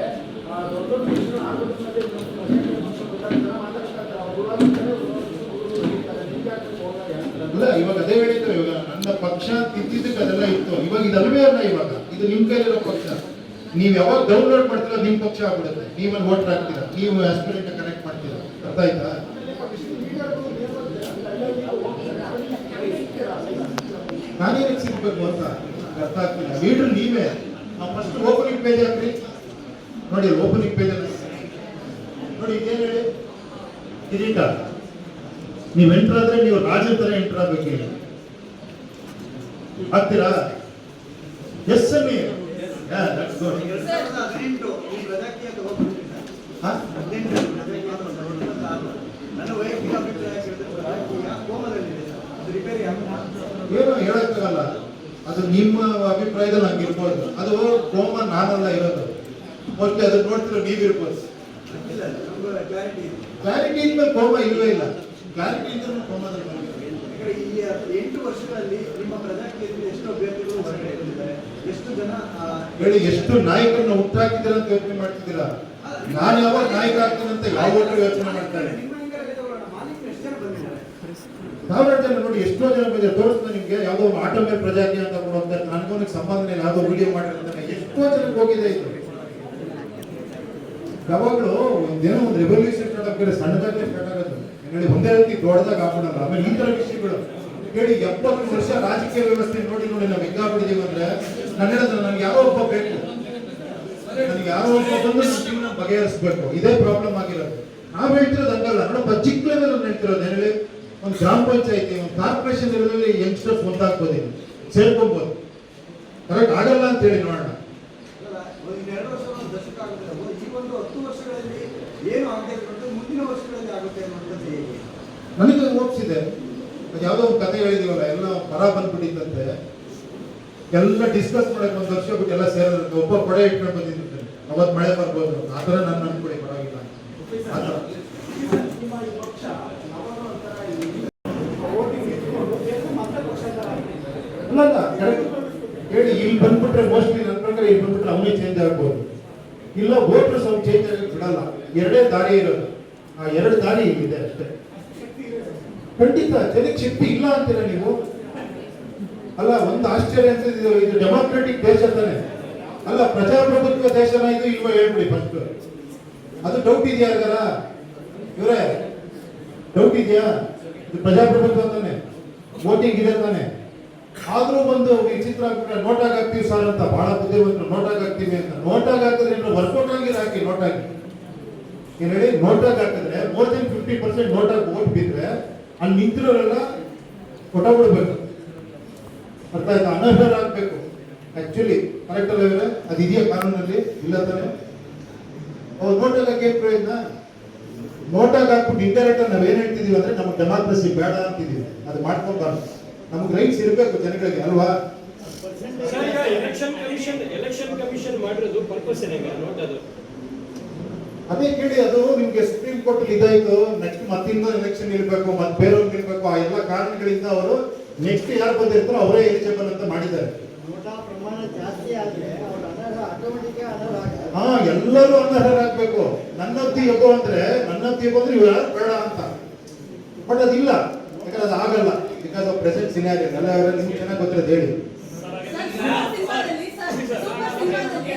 ದೊಡ್ಡ ದೊಡ್ಡ ಪಕ್ಷಗಳು ಆಗೋದ್ರಲ್ಲಿ ಮಾತಾಡ್ತಾರೆ, ಅಲ್ಲ ಇವಾಗ ಅದೇ ಹೇಳಿದ್ರು. ಇವಾಗ ನನ್ನ ಪಕ್ಷ ತಿದ್ದಿದ್ದಕ್ಕೆ ಅದೆಲ್ಲ ಇತ್ತು. ಇವಾಗ ಇದಲ್ವೇ ಅಲ್ಲ, ಇವಾಗ ಇದು ನಿಮ್ ಕೈಲಿರೋ ಪಕ್ಷ. ನೀವ್ ಯಾವಾಗ ಡೌನ್ಲೋಡ್ ಮಾಡ್ತೀರಾ ನಿಮ್ ಪಕ್ಷ ಆಗ್ಬಿಡುತ್ತೆ. ನೀವಲ್ಲಿ ವೋಟರ್ ಹಾಕ್ತೀರಾ, ನೀವು ಆಸ್ಪಿರೆಂಟ್ ಕನೆಕ್ಟ್ ಮಾಡ್ತೀರಾ. ಅರ್ಥ ಆಯ್ತಾ? ನಾನೇನಕ್ಕೆ ಸಿಗ್ಬೇಕು ಅಂತ ಅರ್ಥ ಆಗ್ತಿಲ್ಲ. ಲೀಡರ್ ನೀವೇ. ನಾವು ಫಸ್ಟ್ ಓಪನಿಂಗ್ ಪೇಜ್ ಹಾಕ್ರಿ ನೋಡಿ. ಓಪನಿಂಗ್ ಪೇಜ್ ಅಲ್ಲಿ ನೋಡಿ, ಇದೇನು ಹೇಳಿ, ಕಿರೀಟ. ನೀವು ಎಂಟರ್ ಆದ್ರೆ ನೀವು ರಾಜನ ತರ ಎಂಟರ್ ಆಗ್ಬೇಕು. ಆಗ್ತೀರಾ? ಎಸ್ ಅನ್ನಿ. 2018 ಈ ಪ್ರಜಾಕೀಯ ತಗೊಂಡ್ಬಿಟ್ಟಿದ್ದಾರೆ. 18 ಪ್ರಜಾಕೀಯ ತಗೊಂಡ್ಬಿಟ್ಟಿದ್ದಾರೆ. ನನ್ನ ವೈಯಕ್ತಿಕ ಅಭಿಪ್ರಾಯ ಕೇಳಿದ್ರೆ ಪ್ರಜಾಕೀಯ ಕೋಮದಲ್ಲಿದೆ ಸರ್. ಅದು ರಿಪೇರಿ ಏನೋ ಹೇಳಕ್ಕಾಗಲ್ಲ. ಅದು ನಿಮ್ಮ ಅಭಿಪ್ರಾಯದಲ್ಲಿ ಹಂಗೆ ಇರ್ಬೋದು. ಅದು ಕೋಮ ನಾನಲ್ಲ ಇರೋದು. ಮೋಸ್ಟ್ಲಿ ಅದನ್ನ ನೋಡ್ತಿರೋ ನೀವಿರ್ಬೋದು. ಇಲ್ಲ, ನಮ್ಗೆ ಕ್ಲಾರಿಟಿ ಇದೆ. ಕ್ಲಾರಿಟಿ ಇದ್ಮೇಲೆ ಕೋಮ ಇಲ್ವೇ ಇಲ್ಲ. ಕ್ಲಾರಿಟಿ ಇದ್ರೆ ಕೋಮದಲ್ಲಿ ಬಂದಿದೆ. ಯಾಕಂದ್ರೆ ಈ 8 ವರ್ಷಗಳಲ್ಲಿ ನಿಮ್ಮ ಪ್ರಜಾಕೀಯದಲ್ಲಿ ಎಷ್ಟು ಅಭ್ಯರ್ಥಿಗಳು ಹೊರಗಡೆ ಬಂದಿದ್ದಾರೆ, ಎಷ್ಟು ಜನ ಹೇಳಿ, ಎಷ್ಟು ನಾಯಕರನ್ನ ಹುಟ್ಟಾಕಿದ್ದೀರಾ ಅಂತ ಯೋಚನೆ ಮಾಡ್ತಿದ್ದೀರಾ? ನಾನು ಯಾವಾಗ ನಾಯಕ ಆಗ್ತೀನಿ ಅಂತ ಯಾವ ಒಟ್ಟರು ಯೋಚನೆ ಮಾಡ್ತಾರೆ? ನಿಮ್ಮ ಹಿಂಗಾಗಿ ತಗೊಳ್ಳೋಣ, ಮಾಲೀಕರು ಎಷ್ಟು ಜನ ಬಂದಿದ್ದಾರೆ? ಸಾವಿರಾರು ಜನ ನೋಡಿ, ಎಷ್ಟೋ ಜನ ಬಂದಿದೆ. ತೋರಿಸ್ತಾ ನಿಮ್ಗೆ ಯಾವುದೋ ಒಂದು ಆಟೋ ಮೇಲೆ ಪ್ರಜಾಕೀಯ ಅಂತ ಕೊಡುವಂತ ನನಗೊಂದು ಸಂಬಂಧ ಇಲ್ಲ. ಯಾವುದೋ ವಿಡಿಯೋ ಮಾಡಿರ್ತಾನೆ. ಎಷ್ಟೋ ಜನಕ್ಕೆ ಹೋಗಿದೆ ಇದು. ಯಾವಾಗಲೂ ಒಂದೇನೋ ಒಂದು ರೆವಲ್ಯೂಷನ್ ಸ್ಟಾರ್ಟ್ ಆಗ್ತಾರೆ, ಸಣ್ಣದಾಗಲೇ ಸ್ಟಾರ್ಟ್ ಆಗೋದು. ಹೇಳಿ ಒಂದೇ ರೀತಿ ದೊಡ್ಡದಾಗ ಹಾಕೋಣಲ್ಲ. ಆಮೇಲೆ ಈ ತರ ವಿಷಯಗಳು ಹೇಳಿ 70 ವರ್ಷ ರಾಜಕೀಯ ವ್ಯವಸ್ಥೆ ನೋಡಿ ನಾವು ಹೆಂಗಾಗ್ಬಿಟ್ಟಿದೀವಿ ಅಂದ್ರೆ, ನಾನು ಹೇಳೋದು ನನಗೆ ಯಾರೋ ಒಬ್ಬ ಬೇಕು, ನನಗೆ ಯಾರೋ ಒಬ್ಬ ಬಂದು ನನ್ನ ಜೀವನ ಬಗೆಹರಿಸಬೇಕು. ಇದೇ ಪ್ರಾಬ್ಲಮ್ ಆಗಿರೋದು. ನಾವು ಹೇಳ್ತಿರೋದು ಹಂಗಲ್ಲ. ನೋಡಪ್ಪ, ಚಿಕ್ಕ ಲೆವೆಲ್ ಹೇಳ್ತಿರೋದು. ಹೇಳಿ, ಒಂದು ಗ್ರಾಮ ಪಂಚಾಯತಿ, ಒಂದು ಕಾರ್ಪೊರೇಷನ್ ಲೆವೆಲಲ್ಲಿ ಯಂಗ್ಸ್ಟರ್ಸ್ ಒಂದಾಗ್ಬೋದು, ಸೇರ್ಕೊಬೋದು. ಕರೆಕ್ಟ್ ಆಗಲ್ಲ ಅಂತ ಹೇಳಿ ನೋಡೋಣ. ಒಂದು 2 ವರ್ಷ ಒಂದು ದಶಕ ಆಗುತ್ತೆ. ಈ ಒಂದು 10 ವರ್ಷಗಳಲ್ಲಿ ಏನು ಆಗದೆ ಇರೋದು ಮುಂದಿನ ವರ್ಷಗಳಲ್ಲಿ ಆಗುತ್ತೆ ಅನ್ನೋದು ಹೇಗೆ? ನನಗೆ ಓದಿಸಿದೆ. ಅದು ಯಾವುದೋ ಒಂದು ಕತೆ ಹೇಳಿದೀವಲ್ಲ, ಎಲ್ಲ ಬರ ಬಂದ್ಬಿಟ್ಟಿತ್ತಂತೆ. ಎಲ್ಲ ಡಿಸ್ಕಸ್ ಮಾಡಕ್ಕೆ 1 ವರ್ಷ ಬಿಟ್ಟು ಎಲ್ಲ ಸೇರೋದಂತೆ. ಒಬ್ಬ ಕೊಡೆ ಇಟ್ಕೊಂಡು ಬಂದಿದ್ದಂತೆ, ಅವತ್ತು ಮಳೆ ಬರ್ಬೋದು. ಆ ಥರ ನನ್ನ ಅನ್ಕೊಡಿ, ಪರವಾಗಿಲ್ಲ. ಆ ಥರ ನಿಮ್ಮ ಈ ಪಕ್ಷ ಯಾವಾಗ ಒಂಥರ ವೋಟಿಂಗ್ ಇಟ್ಕೊಂಡು ಮತ್ತೆ ಪಕ್ಷ ಅಲ್ಲ ಕರೆಕ್ಟ್ ಹೇಳಿ. ಇಲ್ಲಿ ಬಂದ್ಬಿಟ್ರೆ ಮೋಸ್ಟ್ಲಿ ನನ್ನ ಪ್ರಕಾರ ಇಲ್ಲಿ ಬಂದ್ಬಿಟ್ರೆ ಅವನೇ ಚೇಂಜ್ ಆಗ್ಬೋದು. ಇಲ್ಲ ವೋಟರ್ಸ್ ಅವ್ನು ಚೇಂಜ್ ಆಗಕ್ಕೆ ಬಿಡಲ್ಲ. ಎರಡೇ ದಾರಿ ಇರೋದು. ಆ 2 ದಾರಿ ಇದೆ ಅಷ್ಟೇ. ಖಂಡಿತ ಜನಕ್ಕೆ ಶಕ್ತಿ ಇಲ್ಲ ಅಂತೀರ ನೀವು. ಅಲ್ಲ, ಒಂದು ಆಶ್ಚರ್ಯ ಅಂತ ಇದು ಡೆಮಾಕ್ರೆಟಿಕ್ ದೇಶ ತಾನೆ. ಅಲ್ಲ, ಪ್ರಜಾಪ್ರಭುತ್ವ ದೇಶನ ಇದು ಇಲ್ವೋ ಹೇಳ್ಬಿಡಿ ಫಸ್ಟ್. ಅದು ಡೌಟ್ ಇದೆಯಾ ಯಾರಿಗಾರ? ಇವರೇ ಡೌಟ್ ಇದೆಯಾ? ಇದು ಪ್ರಜಾಪ್ರಭುತ್ವ ತಾನೆ, ವೋಟಿಂಗ್ ಇದೆ ತಾನೆ. ಆದ್ರೂ ಒಂದು ವಿಚಿತ್ರ ಆಗ್ಬಿಟ್ರೆ ನೋಟಾಗಿ ಹಾಕ್ತೀವಿ ಸರ್ ಅಂತ. ಬಹಳ ಬುದ್ಧಿವಂತರು ನೋಟಾಗಿ ಹಾಕ್ತೀವಿ ಅಂತ. ನೋಟಾಗಿ ಹಾಕಿದ್ರೆ ವರ್ಕೌಟ್ ಆಗಿದ್ರೆ ಹಾಕಿ. ನೋಟಾಗಿ ಏನ್ ಹೇಳಿ, ನೋಟಾಗಿ ಹಾಕಿದ್ರೆ ಮೋರ್ ದೆನ್ 50% ನೋಟಾಗಿ ವೋಟ್ ಬಿದ್ರೆ ಅಲ್ಲಿ ನಿಂತಿರೋರೆಲ್ಲ ಕೊಟ್ಟಬಿಡ್ಬೇಕು. ಅರ್ಥ ಆಯ್ತಾ? ಅನರ್ಹರ ಆಗ್ಬೇಕು. ಆಕ್ಚುಲಿ ಕರೆಕ್ಟ್ ಅಲ್ಲ ಇವರೇ? ಅದು ಇದೆಯಾ ಕಾನೂನಲ್ಲಿ? ಇಲ್ಲ ತಾನೆ. ಅವ್ರು ನೋಟಾಗಿ ಹಾಕಿ ಏನ್ ಪ್ರಯೋಜನ? ನೋಟಾಗಿ ಹಾಕ್ಬಿಟ್ಟು ಇಂಡೈರೆಕ್ಟ್ ನಾವೇನ್ ಹೇಳ್ತಿದೀವಿ ಅಂದ್ರೆ ನಮಗೆ ಡೆಮಾಕ್ರಸಿ ಬೇಡ ಅಂತಿದೀವಿ. ಅದು ಮಾಡ್ಕೊಂಬಾರ್ದು. ನಮಗೆ ರೈಟ್ಸ್ ಇರಬೇಕು ಜನಗಳಿಗೆ, ಅಲ್ವಾ? ಎಲೆಕ್ಷನ್ ಕಮಿಷನ್ ಮಾಡಿರೋದು ಪರ್ಪಸ್ ಏನಾಗ ನೋಟ್ ಅದು ಅದೇ ಕೇಳಿ, ಅದು ನಿಮ್ಗೆ ಸುಪ್ರೀಂ ಕೋರ್ಟ್ ಇದಾಯ್ತು, ನೆಕ್ಸ್ಟ್ ಮತ್ತಿಂದ ಎಲೆಕ್ಷನ್ ನಿಲ್ಬೇಕು, ಮತ್ತೆ ಬೇರೆಯವ್ರು ನಿಲ್ಬೇಕು, ಆ ಎಲ್ಲ ಕಾರಣಗಳಿಂದ ಅವರು ನೆಕ್ಸ್ಟ್ ಯಾರು ಬಂದಿರ್ತಾರೋ ಅವರೇ ಎಲಿಜಿಬಲ್ ಅಂತ ಮಾಡಿದ್ದಾರೆ. ನೋಟಾ ಪ್ರಮಾಣ ಜಾಸ್ತಿ ಆದ್ರೆ ಅವ್ರು ಅನರ್ಹ ಆಟೋಮೆಟಿಕ್ ಅನರ್ಹ ಆಗ್ತಾರೆ. ಹಾ, ಎಲ್ಲರೂ ಅನರ್ಹರಾಗಬೇಕು. ನನ್ನತ್ತಿ ಯೋಗ ಅಂದ್ರೆ ನನ್ನತ್ತಿ ಬಂದ್ರೆ ಇವ್ರು ಯಾರು ಬೇಡ ಅಂತ. ಬಟ್ ಅದಿಲ್ಲ, ಯಾಕಂದ್ರೆ ಅದು ಆಗಲ್ಲ. ಬಿಕಾಸ್ ಆಫ್ ಪ್ರೆಸೆಂಟ್ ಸಿನಾರಿಯೋ ಎಲ್ಲ ನಿಮ್ಗೆ ಚೆನ್ನಾಗಿ ಗೊತ್ತಿರೋದು ಹೇಳಿ.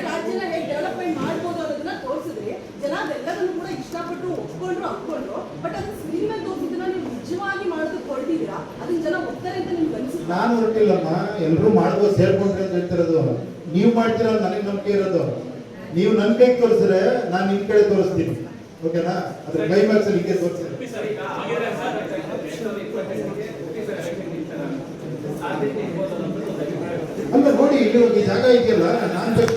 ರಾಜ್ಯನ ಹೇಗೆ ಡೆವಲಪ್ಮೆಂಟ್ ಮಾಡ್ಬೋದು ಅನ್ನೋದನ್ನ ತೋರಿಸಿದ್ರಿ. ಜನ ಅದೆಲ್ಲದನ್ನು ಕೂಡ ಇಷ್ಟಪಟ್ಟು ಒಪ್ಕೊಂಡ್ರು ಹಾಕೊಂಡ್ರು. ಬಟ್ ಅದು ಸ್ಕ್ರೀನ್ ಮೇಲೆ ತೋರಿಸಿದ್ದನ್ನ ನೀವು ನಿಜವಾಗಿ ಮಾಡೋದಕ್ಕೆ ಹೊರಟಿದ್ದೀರಾ, ಅದನ್ನ ಜನ ಒಪ್ತಾರೆ ಅಂತ ನಿಮ್ಗೆ ಅನ್ಸುತ್ತೆ? ನಾನು ಹೊರಟಿಲ್ಲಮ್ಮ, ಎಲ್ಲರೂ ಮಾಡ್ಬೋದು, ಸೇರ್ಕೊಂಡ್ರೆ ಅಂತ ಹೇಳ್ತಿರೋದು. ನೀವು ಮಾಡ್ತೀರ ನನಗೆ ನಂಬಿಕೆ ಇರೋದು. ನೀವು ನನ್ನ ಕೈಗೆ ತೋರಿಸಿದ್ರೆ ನಾನು ನಿಮ್ ಕಡೆ ತೋರಿಸ್ತೀನಿ, ಓಕೆನಾ? ಅದ್ರ ಕ್ಲೈಮ್ಯಾಕ್ಸ್ ಅಲ್ಲಿ ಹಿಂಗೆ ತೋರಿಸ್ತೀನಿ. ಸರ್, ಈಗ ಆಗಿದ್ರೆ ಸರ್, 2025 ಗೆ ಎಲೆಕ್ಷನ್ ನಿಲ್ತಾರೆ. ಸಾಧ್ಯತೆ ಇರ್ಬೋದು ಅನ್ನೋದು ಒಂದು ಅಭಿಪ್ರಾಯ. ಅಲ್ಲ ನೋಡಿ, ಇಲ್ಲಿ ಈ ಜಾಗ ಇದೆಯಲ್ಲ, ನಾನು ಸರ್,